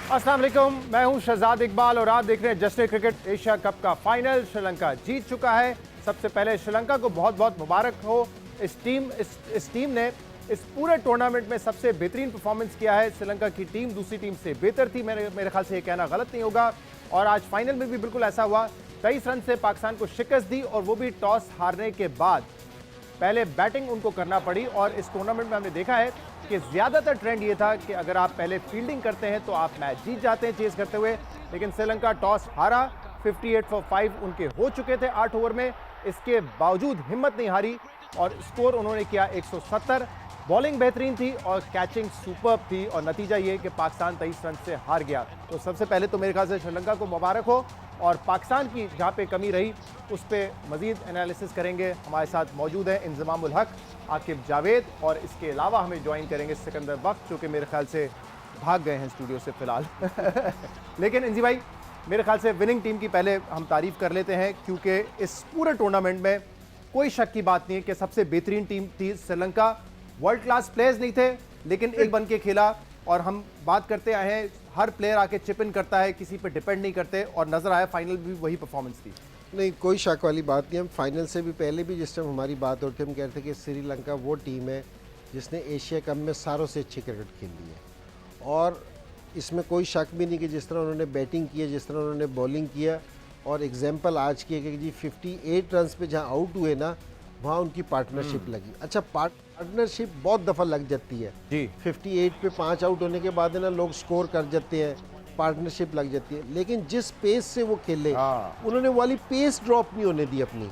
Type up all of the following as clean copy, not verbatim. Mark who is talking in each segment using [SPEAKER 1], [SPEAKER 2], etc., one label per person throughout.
[SPEAKER 1] अस्सलाम वालेकुम, मैं हूं शहजाद इकबाल और आप देख रहे हैं जश्न क्रिकेट एशिया कप का फाइनल। श्रीलंका जीत चुका है। सबसे पहले श्रीलंका को बहुत बहुत मुबारक हो। इस टीम ने इस पूरे टूर्नामेंट में सबसे बेहतरीन परफॉर्मेंस किया है। श्रीलंका की टीम दूसरी टीम से बेहतर थी, मेरे ख्याल से ये कहना गलत नहीं होगा। और आज फाइनल में भी बिल्कुल ऐसा हुआ। 23 रन से पाकिस्तान को शिकस्त दी और वो भी टॉस हारने के बाद। पहले बैटिंग उनको करना पड़ी और इस टूर्नामेंट में हमने देखा है कि ज़्यादातर ट्रेंड ये था कि अगर आप पहले फील्डिंग करते हैं तो आप मैच जीत जाते हैं चेस करते हुए। लेकिन श्रीलंका टॉस हारा, 58 फॉर 5 उनके हो चुके थे 8 ओवर में। इसके बावजूद हिम्मत नहीं हारी और स्कोर उन्होंने किया 170। बॉलिंग बेहतरीन थी और कैचिंग सुपर्ब थी और नतीजा ये कि पाकिस्तान 23 रन से हार गया। तो सबसे पहले तो मेरे ख्याल से श्रीलंका को मुबारक हो और पाकिस्तान की जहाँ पे कमी रही उस पर मज़ीद एनालिसिस करेंगे। हमारे साथ मौजूद हैं इंजमाम उल हक, आकिब जावेद और इसके अलावा हमें ज्वाइन करेंगे सिकंदर वक्त, जो कि मेरे ख्याल से भाग गए हैं स्टूडियो से फ़िलहाल। लेकिन इंजी भाई, मेरे ख्याल से विनिंग टीम की पहले हम तारीफ़ कर लेते हैं, क्योंकि इस पूरे टूर्नामेंट में कोई शक की बात नहीं है कि सबसे बेहतरीन टीम थी श्रीलंका। वर्ल्ड क्लास प्लेयर्स नहीं थे लेकिन एक बन के खेला। और हम बात करते आए हैं, हर प्लेयर आके चिप इन करता है, किसी पे डिपेंड नहीं करते, और नज़र आया फाइनल भी वही परफॉर्मेंस थी।
[SPEAKER 2] नहीं, कोई शक वाली बात नहीं। हम फाइनल से भी पहले भी जिस टाइम हमारी बात होती है हम कहते थे कि श्रीलंका वो टीम है जिसने एशिया कप में सारों से अच्छी क्रिकेट खेली है। और इसमें कोई शक भी नहीं कि जिस तरह उन्होंने बैटिंग की है, जिस तरह उन्होंने बॉलिंग किया। और एग्जाम्पल आज की है कि जी 58 रन पे जहाँ आउट हुए ना, वहाँ उनकी पार्टनरशिप लगी। अच्छा, पार्टनरशिप बहुत दफ़ा लग जाती है
[SPEAKER 1] जी।
[SPEAKER 2] 58 पे 5 आउट होने के बाद है ना, लोग स्कोर कर जाते हैं, पार्टनरशिप लग जाती है। लेकिन जिस पेस से वो खेले, उन्होंने वाली पेस ड्रॉप नहीं होने दी अपनी,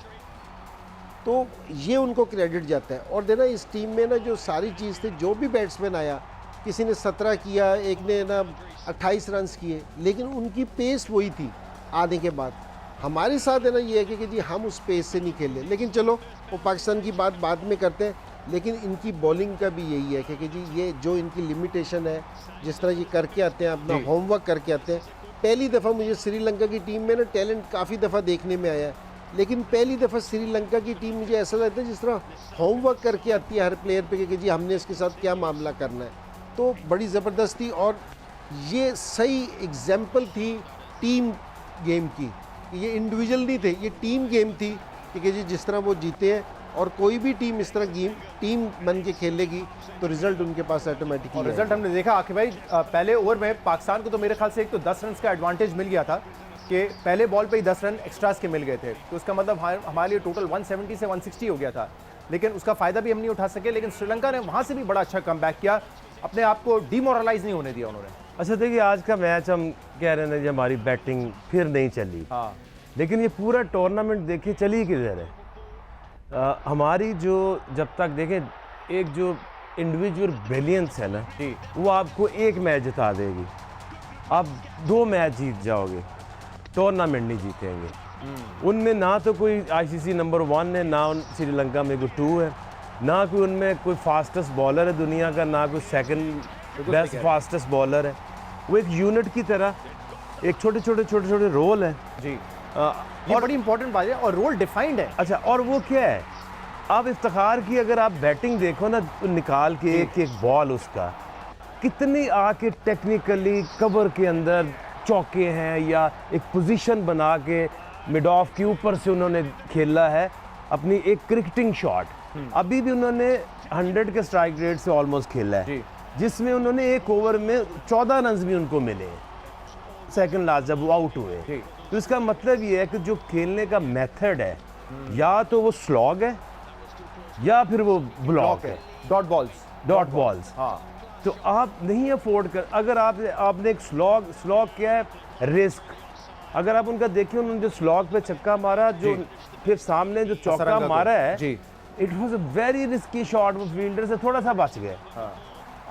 [SPEAKER 2] तो ये उनको क्रेडिट जाता है। और देना इस टीम में ना जो सारी चीज़ थी, जो भी बैट्समैन आया, किसी ने 17 किया, एक ने ना 28 रन किए, लेकिन उनकी पेस वही थी आने के बाद। हमारे साथ है ना ये है कि जी हम उस पेस से नहीं खेले। लेकिन चलो, वो पाकिस्तान की बात बाद में करते हैं। लेकिन इनकी बॉलिंग का भी यही है कि जी ये जो इनकी लिमिटेशन है, जिस तरह ये करके आते हैं, अपना होमवर्क करके आते हैं। पहली दफ़ा मुझे श्रीलंका की टीम में ना टैलेंट काफ़ी दफ़ा देखने में आया है, लेकिन पहली दफ़ा श्रीलंका की टीम मुझे ऐसा लगता है जिस तरह होमवर्क करके आती है हर प्लेयर पे कि जी हमने इसके साथ क्या मामला करना है। तो बड़ी ज़बरदस्त थी और ये सही एग्जाम्पल थी टीम गेम की। ये इंडिविजुअल नहीं थे, ये टीम गेम थी कि जी जिस तरह वो जीते हैं। और कोई भी टीम इस तरह गेम टीम बन के खेलेगी तो रिजल्ट उनके पास ऑटोमेटिकली।
[SPEAKER 1] और रिजल्ट हमने देखा आखिर भाई, पहले ओवर में पाकिस्तान को तो मेरे ख्याल से एक तो 10 रन का एडवांटेज मिल गया था कि पहले बॉल पे ही 10 रन एक्स्ट्रास के मिल गए थे। तो उसका मतलब हमारे लिए टोटल 170 से 160 हो गया था, लेकिन उसका फ़ायदा भी हम नहीं उठा सके। लेकिन श्रीलंका ने वहाँ से भी बड़ा अच्छा कमबैक किया, अपने आप को डिमोरलाइज नहीं होने दिया उन्होंने।
[SPEAKER 3] अच्छा देखिए, आज का मैच हम कह रहे हैं कि हमारी बैटिंग फिर नहीं चली, लेकिन ये पूरा टूर्नामेंट देखिए चली किधर है। हमारी जो जब तक देखें एक जो इंडिविजुअल ब्रिलियंस है ना, वो आपको एक मैच जिता देगी। आप 2 मैच जीत जाओगे, टूर्नामेंट नहीं जीतेंगे। उनमें ना तो कोई आईसीसी नंबर 1 है, ना श्रीलंका में कोई 2 है, ना कोई उनमें कोई फास्टेस्ट बॉलर है दुनिया का, ना कोई सेकंड बेस्ट फास्टेस्ट बॉलर है। वो एक यूनिट की तरह एक छोटे छोटे रोल है
[SPEAKER 1] जी। ये बड़ी इंपॉर्टेंट बात है और रोल डिफाइंड है।
[SPEAKER 3] अच्छा, और वो क्या है, आप इफ्तिखार की अगर आप बैटिंग देखो ना, तो निकाल के एक बॉल उसका कितनी आके टेक्निकली कवर के अंदर चौके हैं, या एक पोजीशन बना के मिड ऑफ के ऊपर से उन्होंने खेला है अपनी एक क्रिकेटिंग शॉट। अभी भी उन्होंने 100 के स्ट्राइक रेट से ऑलमोस्ट खेला है, जिसमें उन्होंने एक ओवर में 14 रन भी उनको मिले सेकंड लास्ट जब वो आउट हुए। तो इसका मतलब ये है कि जो खेलने का मेथड है, या तो वो स्लॉग है या फिर वो ब्लॉक है,
[SPEAKER 1] डॉट बॉल्स।
[SPEAKER 3] हाँ, तो आप नहीं अफोर्ड कर, अगर आपने एक स्लॉग किया है, रिस्क। अगर आप उनका देखिए, उन्होंने जो स्लॉग पे छक्का मारा, जो फिर सामने जो चौका मारा है, it was a very risky shot. वो फील्डर से थोड़ा सा बच गए।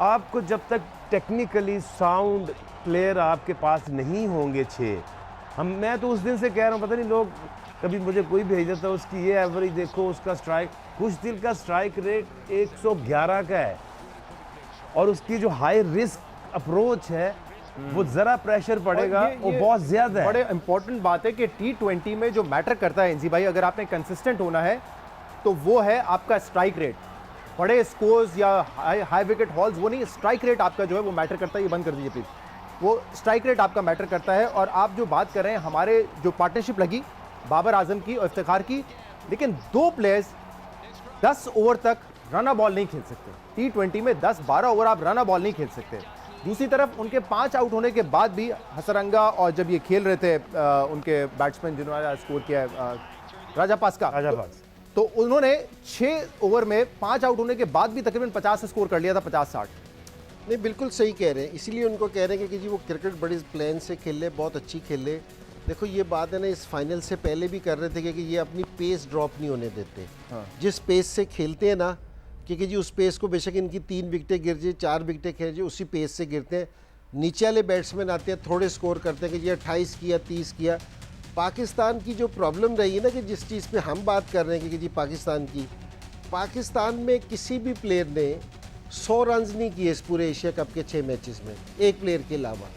[SPEAKER 3] आपको जब तक टेक्निकली साउंड प्लेयर आपके पास नहीं होंगे मैं तो उस दिन से कह रहा हूँ, पता नहीं लोग कभी मुझे कोई भेज देता है उसकी ये एवरेज देखो, उसका स्ट्राइक, कुछ दिल का स्ट्राइक रेट 111 का है, और उसकी जो हाई रिस्क अप्रोच है वो ज़रा प्रेशर पड़ेगा, वो बहुत ज़्यादा है।
[SPEAKER 1] बड़े इंपॉर्टेंट बात है कि T20 में जो मैटर करता है इंजी भाई, अगर आपने कंसिस्टेंट होना है तो वो है आपका स्ट्राइक रेट। बड़े स्कोर्स या हाई विकेट हॉल्स वो नहीं, स्ट्राइक रेट आपका जो है वो मैटर करता है। ये बंद कर दीजिए प्लीज। वो स्ट्राइक रेट आपका मैटर करता है। और आप जो बात कर रहे हैं, हमारे जो पार्टनरशिप लगी बाबर आजम की और इफ्तिखार की, लेकिन दो प्लेयर्स 10 ओवर तक रन बॉल नहीं खेल सकते। T20 में 10-12 ओवर आप रन बॉल नहीं खेल सकते। दूसरी तरफ उनके 5 आउट होने के बाद भी हसरंगा और जब ये खेल रहे थे उनके बैट्समैन जिन्होंने स्कोर किया है राजापाक्सा, तो उन्होंने 6 ओवर में 5 आउट होने के बाद भी तकरीबन 50 स्कोर कर लिया था, 50-60।
[SPEAKER 2] नहीं, बिल्कुल सही कह रहे हैं। इसीलिए उनको कह रहे हैं कि जी वो क्रिकेट बड़ी प्लान से खेल ले, बहुत अच्छी खेल ले। देखो ये बात है ना, इस फाइनल से पहले भी कर रहे थे कि ये अपनी पेस ड्रॉप नहीं होने देते। जिस पेस से खेलते हैं ना, क्योंकि जी उस पेस को बेशक इनकी 3 विकेटें गिर जाए, 4 विकेटें खेल जाए, उसी पेस से गिरते हैं। नीचे वाले बैट्समैन आते हैं, थोड़े स्कोर करते हैं कि ये 28 किया, 30 किया। पाकिस्तान की जो प्रॉब्लम रही है ना, कि जिस चीज़ पे हम बात कर रहे हैं कि जी पाकिस्तान में किसी भी प्लेयर ने 100 रन नहीं किए इस पूरे एशिया कप के 6 मैचेस में, एक प्लेयर के अलावा।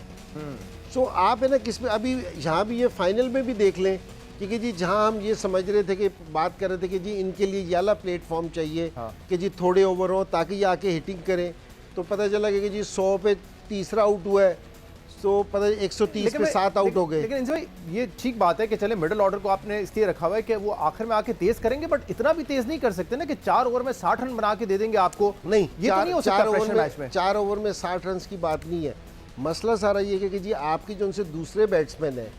[SPEAKER 2] सो आप है ना किस में अभी यहाँ भी ये फाइनल में भी देख लें, क्योंकि जी जहाँ हम ये समझ रहे थे कि बात कर रहे थे कि जी इनके लिए ये वाला प्लेटफॉर्म चाहिए कि जी थोड़े ओवर हो ताकि ये आके हिटिंग करें, तो पता चला कि जी 100 पे तीसरा आउट हुआ है, तो पता 130 पे 7 आउट हो गए।
[SPEAKER 1] लेकिन भाई ये ठीक बात है कि चले मिडिल ऑर्डर को आपने इसलिए रखा हुआ है कि वो आखिर में आके तेज करेंगे, बट इतना भी तेज नहीं कर सकते ना कि 4 ओवर में 60 रन बना के दे देंगे आपको।
[SPEAKER 2] नहीं,
[SPEAKER 1] ये तो नहीं हो सकता प्रेशर मैच में।
[SPEAKER 2] 4 ओवर में 60 रन की बात नहीं है। मसला सारा ये है कि जी आपकी जो उनसे दूसरे बैट्समैन है,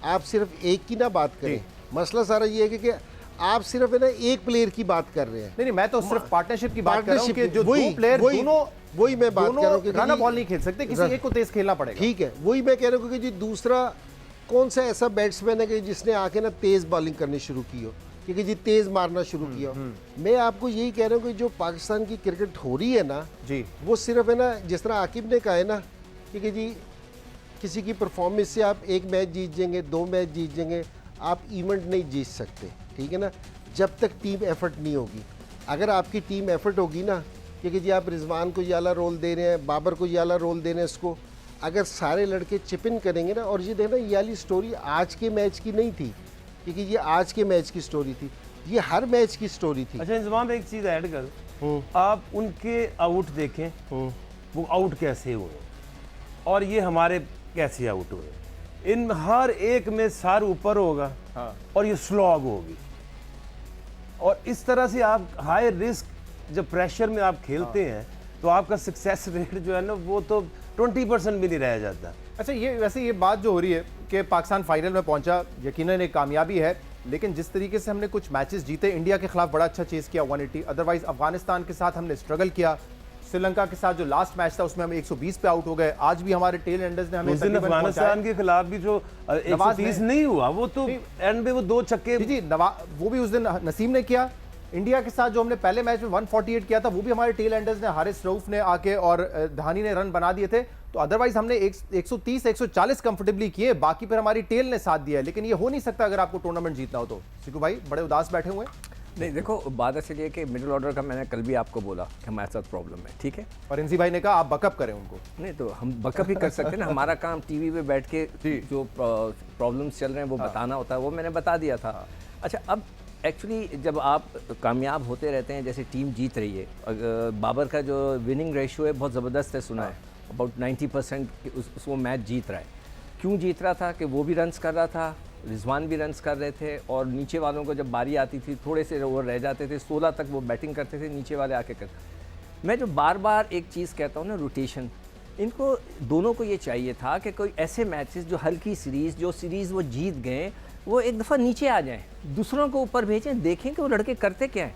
[SPEAKER 2] आप सिर्फ एक की ना बात करें। मसला सारा ये है कि आप सिर्फ है ना एक प्लेयर की बात कर रहे हैं।
[SPEAKER 1] नहीं, मैं तो सिर्फ पार्टनरशिप की बात कर रहा हूं कि जो दो प्लेयर
[SPEAKER 2] वही मैं बात कर रहा हूं कि
[SPEAKER 1] रन बॉल नहीं खेल सकते, किसी एक को तेज खेलना पड़ेगा।
[SPEAKER 2] ठीक है, वही मैं कह रहा हूं कि जी दूसरा कौन सा ऐसा बैट्समैन है कि जिसने आके ना तेज बॉलिंग करनी शुरू की हो, क्योंकि जी तेज मारना शुरू किया हो। मैं आपको यही कह रहा हूं कि जो पाकिस्तान की क्रिकेट हो रही है ना जी, वो सिर्फ है ना, जिस तरह आकिब ने कहा है ना कि जी किसी की परफॉर्मेंस से आप एक मैच जीत जाएंगे, 2 मैच जीत जाएंगे, आप इवेंट नहीं जीत सकते। ठीक है ना, जब तक टीम एफर्ट नहीं होगी। अगर आपकी टीम एफर्ट होगी ना, क्योंकि जी आप रिजवान को ये वाला रोल दे रहे हैं, बाबर को ये वाला रोल दे रहे हैं, इसको अगर सारे लड़के चिप इन करेंगे ना, और ये देखना ये वाली स्टोरी आज के मैच की नहीं थी, क्योंकि ये आज के मैच की स्टोरी थी, ये हर मैच की स्टोरी थी।
[SPEAKER 3] अच्छा इंजमाम, एक चीज़ ऐड कर, आप उनके आउट देखें, वो आउट कैसे हुए और ये हमारे कैसे आउट हुए। इन हर एक में सर ऊपर होगा और ये स्लॉग होगी, और इस तरह से आप हाई रिस्क जब प्रेशर में आप खेलते हैं तो आपका सक्सेस रेट जो है ना वो तो 20% भी नहीं रह जाता।
[SPEAKER 1] अच्छा, ये वैसे ये बात जो हो रही है कि पाकिस्तान फाइनल में पहुंचा, यकीनन एक कामयाबी है, लेकिन जिस तरीके से हमने कुछ मैचेस जीते, इंडिया के खिलाफ बड़ा अच्छा चेस किया 180, अदरवाइज अफगानिस्तान के साथ हमने स्ट्रगल किया, श्रीलंका के साथ जो लास्ट मैच था उसमें हम 120 पे आउट हो गए, आज भी हमारे टेल एंडर्स ने हमें
[SPEAKER 3] अफगानिस्तान के खिलाफ भी जो 130 नहीं हुआ, वो तो एंड में वो 2 छक्के
[SPEAKER 1] जी वो भी उस दिन नसीम ने किया। इंडिया के साथ जो हमने पहले मैच में 148 किया था, वो भी हमारे टेल एंडर्स ने, हारिस रऊफ ने आके और धानी ने रन बना दिए थे। तो अदरवाइज हमने 130-140 कंफर्टेबली किए, बाकी फिर हमारी टेल ने साथ दिया है। लेकिन ये हो नहीं सकता अगर आपको टूर्नामेंट जीतना हो तो। सिकू भाई बड़े उदास बैठे हुए हैं।
[SPEAKER 4] नहीं देखो, बात ऐसे ये कि मिडिल ऑर्डर का मैंने कल भी आपको बोला कि हमारे साथ प्रॉब्लम है, ठीक है,
[SPEAKER 1] और इंजी भाई ने कहा आप बकअप करें उनको।
[SPEAKER 4] नहीं तो हम बकअप ही कर सकते हैं ना, हमारा काम टीवी पे बैठ के जो प्रॉब्लम्स चल रहे हैं वो बताना होता है, वो मैंने बता दिया था। अच्छा, अब एक्चुअली जब आप कामयाब होते रहते हैं, जैसे टीम जीत रही है, बाबर का जो विनिंग रेशियो है बहुत ज़बरदस्त है, सुना है अबाउट 90% उसको मैच जीत रहा है। क्यों जीत रहा था कि वो भी रन्स कर रहा था, रिजवान भी रन्स कर रहे थे, और नीचे वालों को जब बारी आती थी थोड़े से ओवर रह जाते थे, 16 तक वो बैटिंग करते थे, नीचे वाले आके कर। मैं जो बार बार एक चीज़ कहता हूँ ना, रोटेशन, इनको दोनों को ये चाहिए था कि कोई ऐसे मैचेस जो हल्की सीरीज़, जो सीरीज़ वो जीत गए, वो एक दफ़ा नीचे आ जाएं, दूसरों को ऊपर भेजें, देखें कि वो लड़के करते क्या हैं।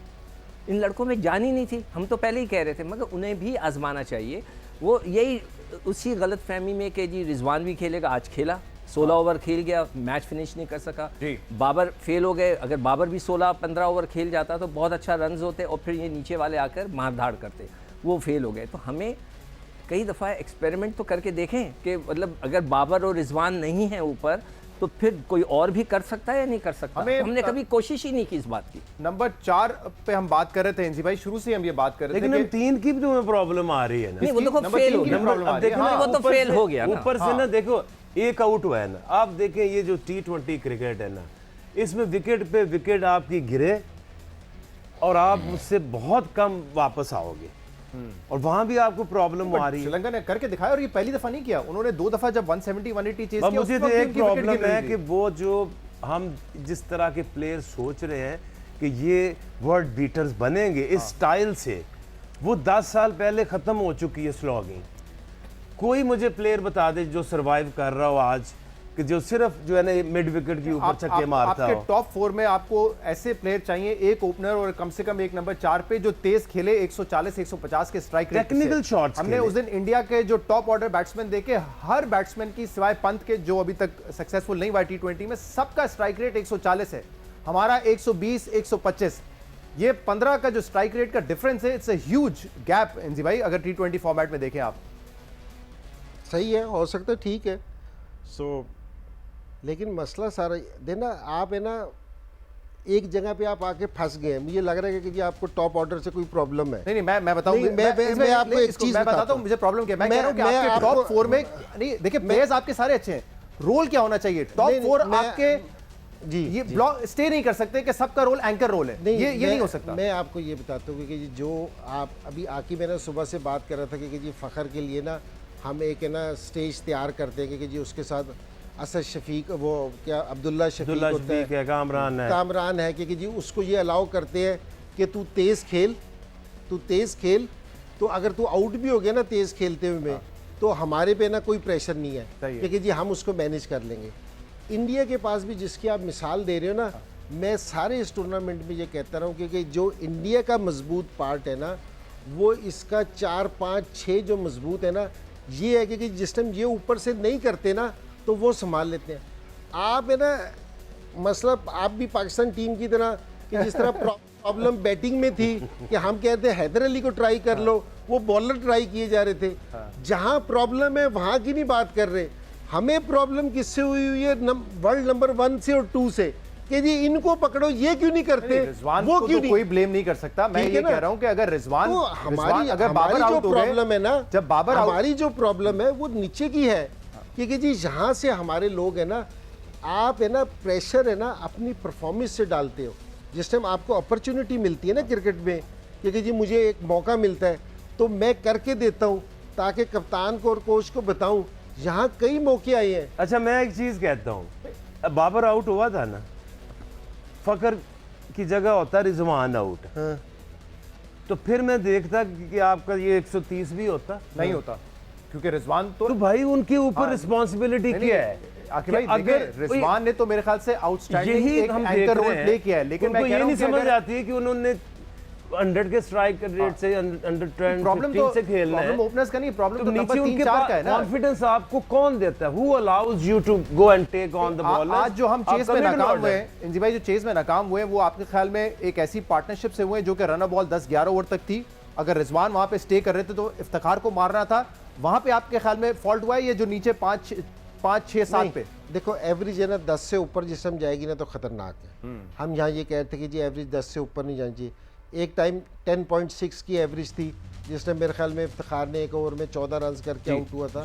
[SPEAKER 4] इन लड़कों में जान ही नहीं थी, हम तो पहले ही कह रहे थे, मगर उन्हें भी आजमाना चाहिए। वो यही उसी गलत फहमी में कि जी रिजवान भी खेलेगा, आज खेला, 16 ओवर खेल गया, मैच फिनिश नहीं कर सका। बाबर फेल हो गए, अगर बाबर भी 16-15 ओवर खेल जाता तो बहुत अच्छा रन्स होते, और फिर ये नीचे वाले आकर मारधाड़ करते, वो फेल हो गए। तो हमें कई दफ़ा एक्सपेरिमेंट तो करके देखें कि मतलब अगर बाबर और रिजवान नहीं है ऊपर, तो फिर कोई और भी कर सकता है या नहीं कर सकता। हमने कभी कोशिश ही नहीं की इस बात की।
[SPEAKER 1] नंबर 4 पे हम बात कर रहे थे इंजी भाई, शुरू से हम ये बात कर रहे थे,
[SPEAKER 3] लेकिन हम 3 की भी तुम्हें प्रॉब्लम आ रही है ना।
[SPEAKER 4] नहीं, वो देखो फेल हो गया, वो तो फेल हो गया
[SPEAKER 3] ऊपर से ना। देखो एक आउट हुआ है ना, आप देखें ये जो T20 क्रिकेट है ना, इसमें विकेट पे विकेट आपकी गिरे और आप उससे बहुत कम वापस आओगे। और वहां भी आपको प्रॉब्लम आ रही है।
[SPEAKER 1] श्रीलंका ने करके दिखाया, और ये पहली दफा नहीं किया उन्होंने, 2 दफा जब 170 180 चेस किया।
[SPEAKER 3] मुझे तो एक प्रॉब्लम है कि वो जो हम जिस तरह के प्लेयर सोच रहे हैं कि ये वर्ल्ड बीटर्स बनेंगे इस स्टाइल से, वो 10 साल पहले खत्म हो चुकी है स्लॉगिंग। कोई मुझे प्लेयर बता दे जो सरवाइव कर रहा हो आज, कि जो सिर्फ जो है ना मिड विकेट के ऊपर छक्के मारता हो।
[SPEAKER 1] आपके टॉप 4 में आपको ऐसे प्लेयर चाहिए, एक ओपनर और कम से कम एक नंबर 4 पे जो तेज खेले, 140 150 के स्ट्राइक रेट,
[SPEAKER 3] टेक्निकल शॉट्स।
[SPEAKER 1] हमने उस दिन इंडिया के जो टॉप ऑर्डर बैट्समैन देखे, हर बैट्समैन की सिवाय पंत के जो अभी तक सक्सेसफुल नहीं हुआ T20 में, सबका स्ट्राइक रेट 140 है, हमारा 120 125। ये 15 का जो स्ट्राइक रेट का डिफरेंस है, इट्स अ ह्यूज गैप इंजी भाई, अगर T20 फॉर्मेट में देखें आप।
[SPEAKER 2] सही है, हो सकता है, ठीक है। लेकिन मसला सारा देना, आप है ना एक जगह पे आप आके फंस गए। मुझे लग रहा है कि जी आपको टॉप ऑर्डर से कोई प्रॉब्लम है।
[SPEAKER 1] नहीं मैं बताऊं,
[SPEAKER 2] मैं आपको एक चीज
[SPEAKER 1] बताता हूं, मुझे प्रॉब्लम क्या है। मैं कह रहा हूं कि आपके टॉप 4 में नहीं, देखिए प्लेयर्स आपके सारे अच्छे हैं, रोल क्या होना चाहिए टॉप 4 आपके जी, ये ब्लॉक स्टे नहीं कर सकते कि सबका रोल एंकर रोल है, ये नहीं हो सकता।
[SPEAKER 2] मैं आपको ये बताता हूँ कि जो आप अभी आकी मैंने सुबह से बात कर रहा था कि जी फ़खर के लिए ना हम एक है ना स्टेज तैयार करते हैं कि जी उसके साथ असद शफीक, वो क्या अब्दुल्ला शफीक होता है, कामरान है कि जी उसको ये अलाउ करते हैं कि तू तेज़ खेल, तो अगर तू आउट भी हो गया ना तेज़ खेलते हुए में, तो हमारे पे ना कोई प्रेशर नहीं है कि जी हम उसको मैनेज कर लेंगे। इंडिया के पास भी जिसकी आप मिसाल दे रहे हो ना, मैं सारे इस टूर्नामेंट में ये कहता रहा हूँ कि जो इंडिया का मजबूत पार्ट है ना, वो इसका 4 5 6 जो मजबूत है ना, ये है कि जिस टाइम ये ऊपर से नहीं करते ना तो वो संभाल लेते हैं। आप है ना, मसला आप भी पाकिस्तान टीम की तरह कि जिस तरह प्रॉब्लम बैटिंग में थी कि हम कहते हैं हैदर अली को ट्राई कर लो, वो बॉलर ट्राई किए जा रहे थे। जहाँ प्रॉब्लम है वहाँ की नहीं बात कर रहे, हमें प्रॉब्लम किससे हुई है, वर्ल्ड नंबर 1 से और 2 से, कि जी इनको पकड़ो, ये क्यों नहीं करते,
[SPEAKER 1] वो क्यों नहीं, कोई ब्लेम नहीं कर सकता। मैं ये कह रहा हूं कि अगर रिजवान,
[SPEAKER 2] तो हमारी जो प्रॉब्लम है ना, जब बाबर हमारी जो प्रॉब्लम है वो नीचे की है, क्योंकि जी यहाँ से हमारे लोग है ना, आप है ना प्रेशर है ना अपनी परफॉर्मेंस से डालते हो। जिस टाइम आपको अपॉर्चुनिटी मिलती है ना क्रिकेट में, क्योंकि जी मुझे एक मौका मिलता है तो मैं करके देता हूँ ताकि कप्तान को और कोच को बताऊँ। यहाँ कई मौके आए हैं।
[SPEAKER 3] अच्छा मैं एक चीज़ कहता हूँ, बाबर आउट हुआ था ना, फ़खर की जगह होता रिजवान आउट, तो फिर मैं देखता कि आपका ये 130 भी होता नहीं होता,
[SPEAKER 1] क्योंकि रिजवान तो
[SPEAKER 3] भाई उनके ऊपर रिस्पॉन्सिबिलिटी क्या है।
[SPEAKER 1] आखिर भाई अगर रिजवान ने तो मेरे ख्याल से आउटस्टैंडिंग एक एंकर रोल प्ले किया है, लेकिन मैं
[SPEAKER 3] ये नहीं समझ आती है कि उन्होंने 100 के स्ट्राइक रेट से अंडर 10 से खेलना है।
[SPEAKER 1] प्रॉब्लम ओपनर्स का नहीं, प्रॉब्लम तो नंबर 3 4 का है ना।
[SPEAKER 3] कॉन्फिडेंस आपको कौन देता है? Who allows you to go and take on the ball?
[SPEAKER 1] आज जो हम चेस में नाकाम हुए हैं इंजी भाई, जो चेस में नाकाम हुए हैं, वो आपके ख्याल में एक ऐसी पार्टनरशिप से हुए हैं जो कि रन बॉल 10-11 ओवर तक थी। अगर रिजवान वहां पे स्टे कर रहे थे तो इफ्तिखार को मारना था, वहां पे आपके ख्याल में फॉल्ट हुआ है ये जो नीचे 5 6 7 पे?
[SPEAKER 2] देखो एवरेज है ना 10 से ऊपर जिस टाइम जाएगी ना तो खतरनाक है। हम यहाँ ये कहते हैं कि जी एवरेज 10 से ऊपर नहीं जानी चाहिए। एक टाइम 10.6 की एवरेज थी जिस टाइम मेरे ख्याल में इफ्तिखार ने एक ओवर में 14 रन करके आउट हुआ था।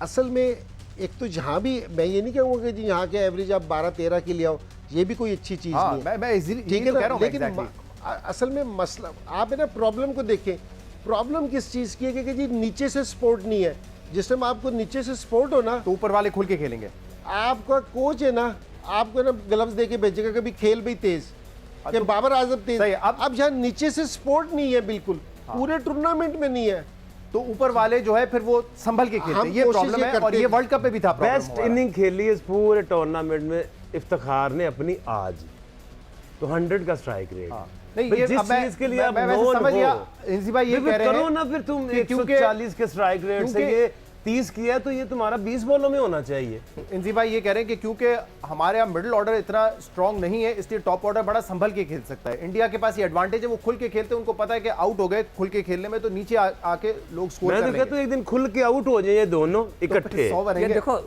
[SPEAKER 2] असल में एक तो जहाँ भी मैं ये नहीं कहूँगा कि जी यहाँ के एवरेज आप 12-13 की ले आओ, ये भी कोई अच्छी चीज़ नहीं है, ठीक है ना। लेकिन असल में मसला आप है ना प्रॉब्लम को देखें, प्रॉब्लम किस चीज़ की है कि जी नीचे से सपोर्ट नहीं है। जिस टाइम आपको नीचे से सपोर्ट हो ना
[SPEAKER 1] तो ऊपर वाले खुल के खेलेंगे।
[SPEAKER 2] आपका कोच है ना, आपको ना ग्लव्स दे के भेजेगा कभी खेल भी तेज कि बाबर आजम तेज। अब जहाँ नीचे से सपोर्ट नहीं है बिल्कुल, पूरे टूर्नामेंट में नहीं है,
[SPEAKER 1] तो ऊपर वाले जो है फिर वो संभल के खेलते हैं। ये प्रॉब्लम है और ये वर्ल्ड कप में भी था।
[SPEAKER 3] बेस्ट इनिंग खेली इस पूरे टूर्नामेंट में इफ्तिखार ने अपनी आज, तो 100 का स्ट्राइक रेट।
[SPEAKER 1] नहीं ये
[SPEAKER 3] जिस चीज के लिए
[SPEAKER 1] मैं समझ गया इंजी भाई, ये कह रहे हैं
[SPEAKER 3] करो ना फिर तुम 140 के स्ट्राइक रेट से ये 30 किया है तो ये तुम्हारा 20 बॉलों में होना चाहिए।
[SPEAKER 1] इंजी भाई ये कह रहे हैं कि क्योंकि हमारे यहाँ मिडिल ऑर्डर इतना स्ट्रांग नहीं है, इसलिए टॉप ऑर्डर बड़ा संभल के खेल सकता है। इंडिया के पास ये एडवांटेज है, वो खुल के खेलते हैं, उनको पता है कि आउट हो गए खुल के खेलने में तो नीचे आके लोग स्कोर कर लेंगे।
[SPEAKER 3] मैं तो कहता हूं एक दिन खुल के आउट हो जाए ये दोनों इकट्ठे।
[SPEAKER 4] देखो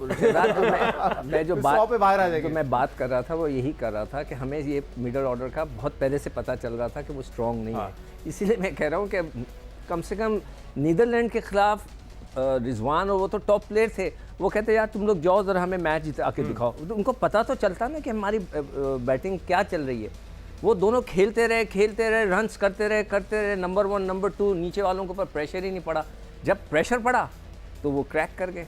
[SPEAKER 4] मैं जो
[SPEAKER 1] बात पे बाहर आ जाएंगे,
[SPEAKER 4] मैं बात कर रहा था वो यही कर रहा था कि हमें ये मिडिल ऑर्डर का बहुत पहले से पता चल रहा था कि वो स्ट्रांग नहीं है। इसीलिए मैं कह रहा हूँ कि कम से कम नीदरलैंड के खिलाफ रिजवान और वो तो टॉप प्लेयर थे, वो कहते यार तुम लोग जाओ जरा हमें मैच जिता के दिखाओ, तो उनको पता तो चलता ना कि हमारी बैटिंग क्या चल रही है। वो दोनों खेलते रहे, रन्स करते रहे, नंबर 1 नंबर 2 नीचे वालों के ऊपर प्रेशर ही नहीं पड़ा। जब प्रेशर पड़ा तो वो क्रैक कर गए।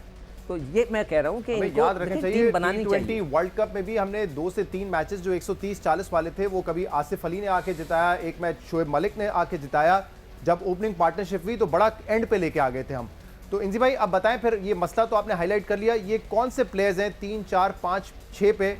[SPEAKER 4] तो ये मैं कह रहा हूँ कि इनको
[SPEAKER 1] याद रखना चाहिए,
[SPEAKER 4] बनानी चाहिए।
[SPEAKER 1] वर्ल्ड कप में भी हमने 2 से 3 मैचेस जो 130-40 वाले थे, वो कभी आसिफ अली ने आके जिताया, एक मैच शोएब मलिक ने आके जिताया। जब ओपनिंग पार्टनरशिप हुई तो बड़ा एंड पे लेके आ गए थे हम। तो इंजी भाई अब बताएं फिर, ये मसला तो आपने हाईलाइट कर लिया, ये कौन से प्लेयर्स हैं 3, 4, 5, 6 पे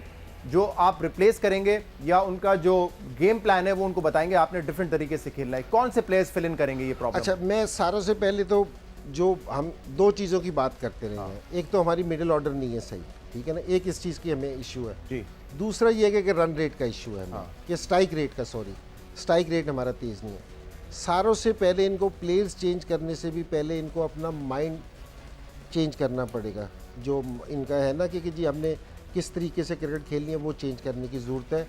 [SPEAKER 1] जो आप रिप्लेस करेंगे, या उनका जो गेम प्लान है वो उनको बताएंगे, आपने डिफरेंट तरीके से खेलना है, कौन से प्लेयर्स फिल इन करेंगे ये प्रॉब्लम?
[SPEAKER 2] अच्छा, मैं सारों से पहले तो जो हम 2 चीज़ों की बात करते रहे हैं, एक तो हमारी मिडिल ऑर्डर नहीं है सही, ठीक है ना, एक इस चीज़ की हमें इशू है
[SPEAKER 1] जी।
[SPEAKER 2] दूसरा ये है कि रन रेट का इशू है हमें, कि स्ट्राइक रेट हमारा तेज़ नहीं है। सारों से पहले इनको प्लेयर्स चेंज करने से भी पहले इनको अपना माइंड चेंज करना पड़ेगा, जो इनका है ना कि जी हमने किस तरीके से क्रिकेट खेलनी है वो चेंज करने की ज़रूरत है।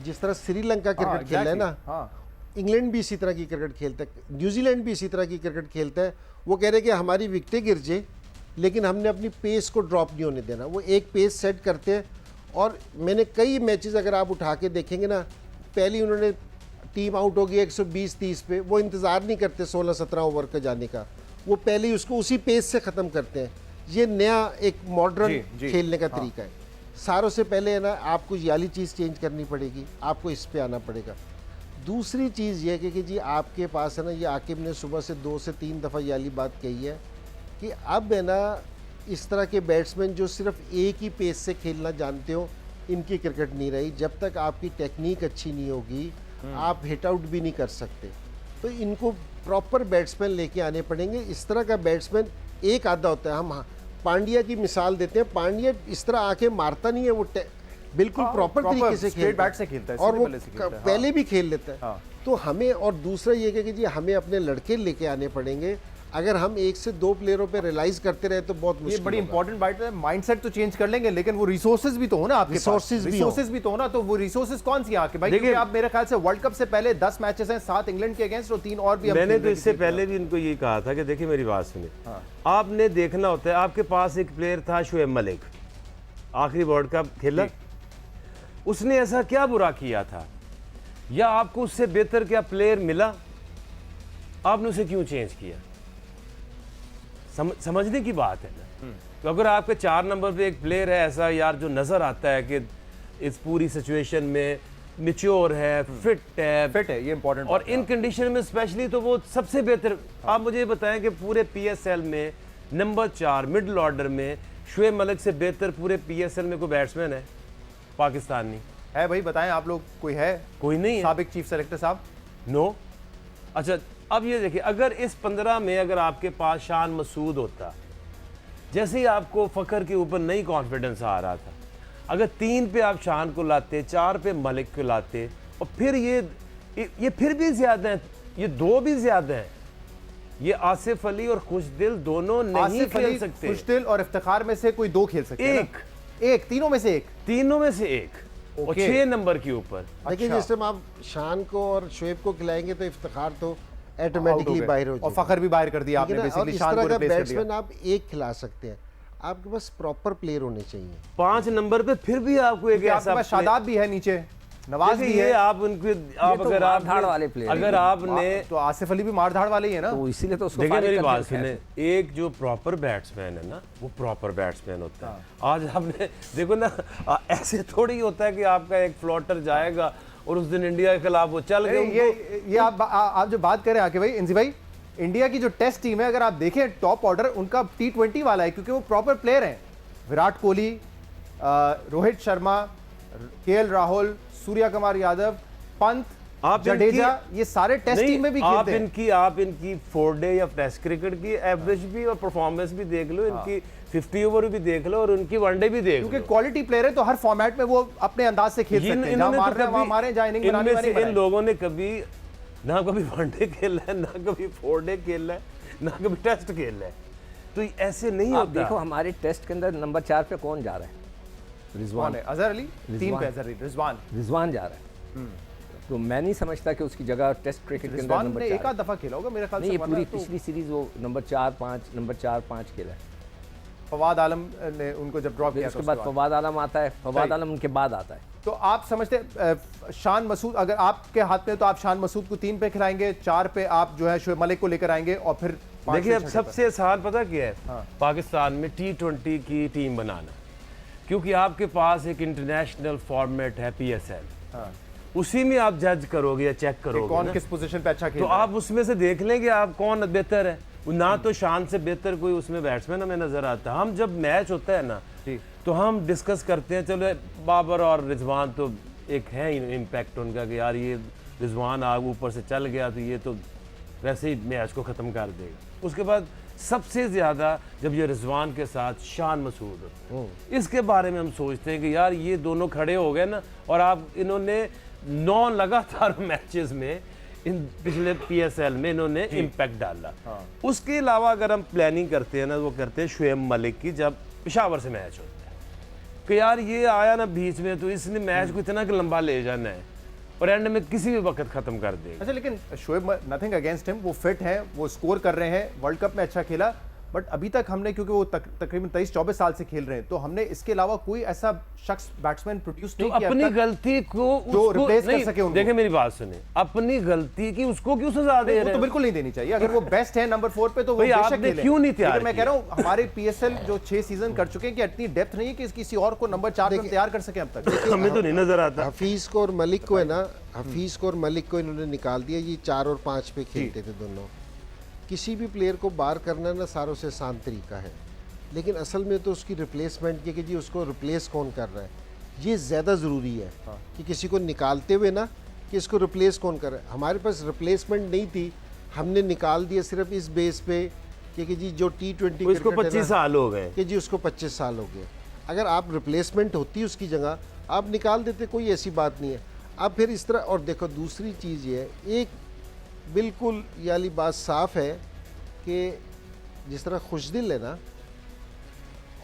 [SPEAKER 2] जिस तरह श्रीलंका क्रिकेट खेल रहा है ना, इंग्लैंड भी इसी तरह की क्रिकेट खेलता है, न्यूजीलैंड भी इसी तरह की क्रिकेट खेलता है। वो कह रहे हैं कि हमारी विकेटें गिर जाए लेकिन हमने अपनी पेस को ड्रॉप नहीं होने देना। वो एक पेस सेट करते हैं, और मैंने कई मैचेस अगर आप उठा के देखेंगे ना, पहले उन्होंने टीम आउट हो गई 120-30 पे, वो इंतज़ार नहीं करते 16-17 ओवर का जाने का, वो पहले ही उसको उसी पेस से ख़त्म करते हैं। ये नया एक मॉडर्न खेलने का तरीका है। सारों से पहले है ना, आपको ये वाली चीज़ चेंज करनी पड़ेगी, आपको इस पे आना पड़ेगा। दूसरी चीज़ ये है कि जी आपके पास है ना, ये आकिब ने सुबह से 2 से 3 दफ़ा ये वाली बात कही है कि अब है ना, इस तरह के बैट्समैन जो सिर्फ एक ही पेस से खेलना जानते हो, इनकी क्रिकेट नहीं रही। जब तक आपकी टेक्निक अच्छी नहीं होगी आप हिट आउट भी नहीं कर सकते। तो इनको प्रॉपर बैट्समैन लेके आने पड़ेंगे। इस तरह का बैट्समैन एक आधा होता है। हम पांड्या की मिसाल देते हैं, पांड्या इस तरह आके मारता नहीं है, वो बिल्कुल प्रॉपर तरीके से खेलता है और वो पहले भी खेल लेता है। तो हमें, और दूसरा ये कि जी हमें अपने लड़के लेके आने पड़ेंगे। अगर हम 1 से 2 प्लेयरों पे रियलाइज करते रहे तो बहुत मुश्किल।
[SPEAKER 1] ये बड़ी इंपॉर्टेंट बात है। माइंडसेट तो चेंज कर लेंगे लेकिन वो रिसोर्सेज भी तो हो ना आपके पास। रिसोर्सेज भी तो हो ना, तो वो रिसोर्सेज कौन सी आके भाई? क्योंकि आप मेरे ख्याल से वर्ल्ड कप से पहले 10 मैचेस हैं, 7 इंग्लैंड के अगेंस्ट और 3 और भी।
[SPEAKER 3] मैंने तो इससे पहले भी इनको ये कहा था कि देखिए मेरी बात सुनिए, आपने देखना होता है, आपके पास एक प्लेयर था शोएब मलिक, आखिरी वर्ल्ड कप खेला, उसने ऐसा क्या बुरा किया था, या आपको उससे बेहतर क्या प्लेयर मिला, आपने उसे क्यों चेंज किया? समझने की बात है ना। तो अगर आपके 4 नंबर पे एक प्लेयर है ऐसा यार जो नजर आता है कि इस पूरी सिचुएशन में मैच्योर है, फिट है,
[SPEAKER 1] ये इंपॉर्टेंट,
[SPEAKER 3] और इन कंडीशन में स्पेशली, तो वो सबसे बेहतर। आप मुझे बताएं कि पूरे पीएसएल में नंबर 4 मिडिल ऑर्डर में शोएब मलिक से बेहतर पूरे पीएसएल में कोई बैट्समैन है पाकिस्तानी?
[SPEAKER 1] है भाई, बताएं आप लोग, कोई है?
[SPEAKER 3] कोई नहीं है।
[SPEAKER 1] साबिक चीफ सेलेक्टर साहब?
[SPEAKER 3] नो। अच्छा, अब ये देखिए, अगर इस 15 में अगर आपके पास शान मसूद होता, जैसे ही आपको फ़खर के ऊपर नई कॉन्फिडेंस आ रहा था, अगर 3 पे आप शान को लाते, 4 पे मलिक को लाते, और फिर ये फिर भी ज़्यादा हैं, ये 2 भी ज़्यादा हैं। ये आसिफ अली और खुशदिल दोनों नहीं खेल सकते।
[SPEAKER 1] खुशदिल और इफ्तिखार में से कोई 2 खेल सकते हैं? एक, तीनों में से एक,
[SPEAKER 3] और 6 नंबर के ऊपर।
[SPEAKER 2] लेकिन जिस टाइम आप शान को और शोएब को खिलाएंगे तो इफ्तिखार तो ऑटोमेटिकली बाहर हो जाएगा,
[SPEAKER 1] और फखर भी बाहर कर दिया आपने बेसिकली। शान को रिप्लेस कर दिया।
[SPEAKER 2] बैट्समैन आप एक खिला सकते हैं, आपके पास प्रॉपर प्लेयर होने चाहिए।
[SPEAKER 3] 5 नंबर पे फिर भी आपको एक ऐसा,
[SPEAKER 1] शादाब भी है नीचे, नवाज भी है,
[SPEAKER 3] आप उनके, आप अगर आप
[SPEAKER 4] मारधाड़ वाले प्लेयर,
[SPEAKER 3] अगर आपने,
[SPEAKER 1] तो आसिफ अली भी मारधाड़ वाले ही है ना,
[SPEAKER 4] तो इसीलिए तो उसको
[SPEAKER 3] देखिए मेरी बात सुने, एक जो प्रॉपर बैट्समैन है ना, वो प्रॉपर बैट्समैन होता है। आज आपने देखो ना, ऐसे थोड़ी होता है कि आपका एक फ्लोटर जाएगा और उस दिन इंडिया के खिलाफ वो चल गए।
[SPEAKER 1] ये आप जो बात करें आके भाई, इंजी भाई, इंडिया की जो टेस्ट टीम है, अगर आप देखें टॉप ऑर्डर उनका T20 वाला है, क्योंकि वो प्रॉपर प्लेयर हैं। विराट कोहली, रोहित शर्मा, केएल राहुल, सूर्या कुमार यादव, पंत, जडेजा, ये सारे टेस्ट टीम में भी खेलते हैं।
[SPEAKER 3] आप इनकी 4 डे या टेस्ट क्रिकेट की एवरेज भी और परफॉर्मेंस भी देख लो, इनकी 50 ओवर भी देख लो, और उनकी 1 डे भी देख लो।
[SPEAKER 1] क्योंकि क्वालिटी प्लेयर है तो हर फॉर्मेट में वो अपने अंदाज से खेल सकते हैं। जहां मार रहे हैं वहां मारें, जहां इनिंग बनानी है
[SPEAKER 3] इन लोगों ने कभी ना कभी 1 डे खेला है, ना कभी 4 डे खेला है, ना कभी टेस्ट खेला है। तो ऐसे नहीं होता।
[SPEAKER 4] देखो हमारे टेस्ट के अंदर नंबर 4 पे कौन जा रहा है?
[SPEAKER 1] रिजवान है। अजहर अली 3 पे, रिजवान जा रहा है। तो मैं नहीं समझता कि उसकी जगह टेस्ट क्रिकेट के अंदर नंबर 4 एक आध दफा खेला होगा मेरे ख्याल से।
[SPEAKER 4] नहीं, ये पूरी पिछली सीरीज वो नंबर 4-5 खेला है।
[SPEAKER 1] फवाद आलम ने उनको जब ड्रॉप किया,
[SPEAKER 4] उसके बाद फवाद आलम आता है, फवाद आलम उनके बाद आता है।
[SPEAKER 1] तो आप समझते शान मसूद अगर आपके हाथ में तो आप शान मसूद को 3 पे खिलाएंगे, 4 पे आप जो है शोएब मलिक को लेकर आएंगे और फिर
[SPEAKER 3] देखिए अब सबसे आसान पता क्या है पाकिस्तान में T20 की टीम बनाना, क्योंकि आपके पास एक इंटरनेशनल फॉर्मेट है PSL, उसी में आप जज करोगे या चेक करोगे
[SPEAKER 1] कौन किस पोजीशन पे अच्छा खेल
[SPEAKER 3] तो
[SPEAKER 1] रहा है।
[SPEAKER 3] आप उसमें से देख लेंगे आप कौन बेहतर है। ना तो शान से बेहतर कोई उसमें बैट्समैन हमें नजर आता। हम जब मैच होता है ना तो हम डिस्कस करते हैं, चलो बाबर और रिजवान तो एक है इम्पैक्ट उनका कि यार ये रिजवान आग ऊपर से चल गया तो ये तो वैसे ही मैच को ख़त्म कर देगा। उसके बाद सबसे ज़्यादा जब ये रिजवान के साथ शान मसूद होता है, इसके बारे में हम सोचते हैं कि यार ये दोनों खड़े हो गए ना, और आप इन्होंने 9 लगातार मैचेस में इन पिछले PSL में इन्होंने इम्पैक्ट डाला। उसके अलावा अगर हम प्लानिंग करते हैं ना, वो करते हैं शोएब मलिक की जब पेशावर से मैच होता है कि यार ये आया ना बीच में तो इसने मैच को इतना कि लंबा ले जाना है और एंड में किसी भी वक्त खत्म कर देगा।
[SPEAKER 1] अच्छा, लेकिन शोएब नथिंग अगेंस्ट हिम, वो फिट है, वो स्कोर कर रहे हैं, वर्ल्ड कप में अच्छा खेला, बट अभी तक हमने क्योंकि वो तकरीबन 23-24 साल से खेल रहे हैं तो हमने इसके अलावा कोई ऐसा शख्स बैट्समैन प्रोड्यूस नहीं किया
[SPEAKER 3] अपनी गलती को
[SPEAKER 1] जो रिप्लेस कर सके उनको।
[SPEAKER 3] देखिए मेरी बात सुने, अपनी गलती की उसको क्यों सजा दे रहे हैं?
[SPEAKER 1] तो बिल्कुल नहीं देनी चाहिए। अगर वो बेस्ट है नंबर 4 पे तो वो बेशक
[SPEAKER 3] आपने
[SPEAKER 1] खेले।
[SPEAKER 3] क्यों नहीं तैयार
[SPEAKER 1] मैं कह रहा हूँ हमारे PSL जो 6 सीजन कर चुके हैं कि इतनी डेप्थ नहीं है कि किसी और को नंबर 4 पे तैयार कर सके अब तक।
[SPEAKER 3] हमें तो नहीं नजर आता।
[SPEAKER 2] हफीज को और मलिक को है ना, हफीज को और मलिक को इन्होंने निकाल दिया। ये 4 और 5 पे खेलते थे दोनों। किसी भी प्लेयर को बाहर करना ना सारों से आसान तरीका है, लेकिन असल में तो उसकी रिप्लेसमेंट की कि जी उसको रिप्लेस कौन कर रहा है, ये ज़्यादा ज़रूरी है कि किसी को निकालते हुए ना कि इसको रिप्लेस कौन कर रहा है। हमारे पास रिप्लेसमेंट नहीं थी, हमने निकाल दिया सिर्फ इस बेस पे कि जी जो T20
[SPEAKER 3] उसको 25 साल हो गए
[SPEAKER 2] कि जी उसको 25 साल हो गए। अगर आप रिप्लेसमेंट होती उसकी जगह आप निकाल देते, कोई ऐसी बात नहीं है। अब फिर इस तरह, और देखो दूसरी चीज़ ये है, एक बिल्कुल ये वाली बात साफ़ है कि जिस तरह खुशदिल है ना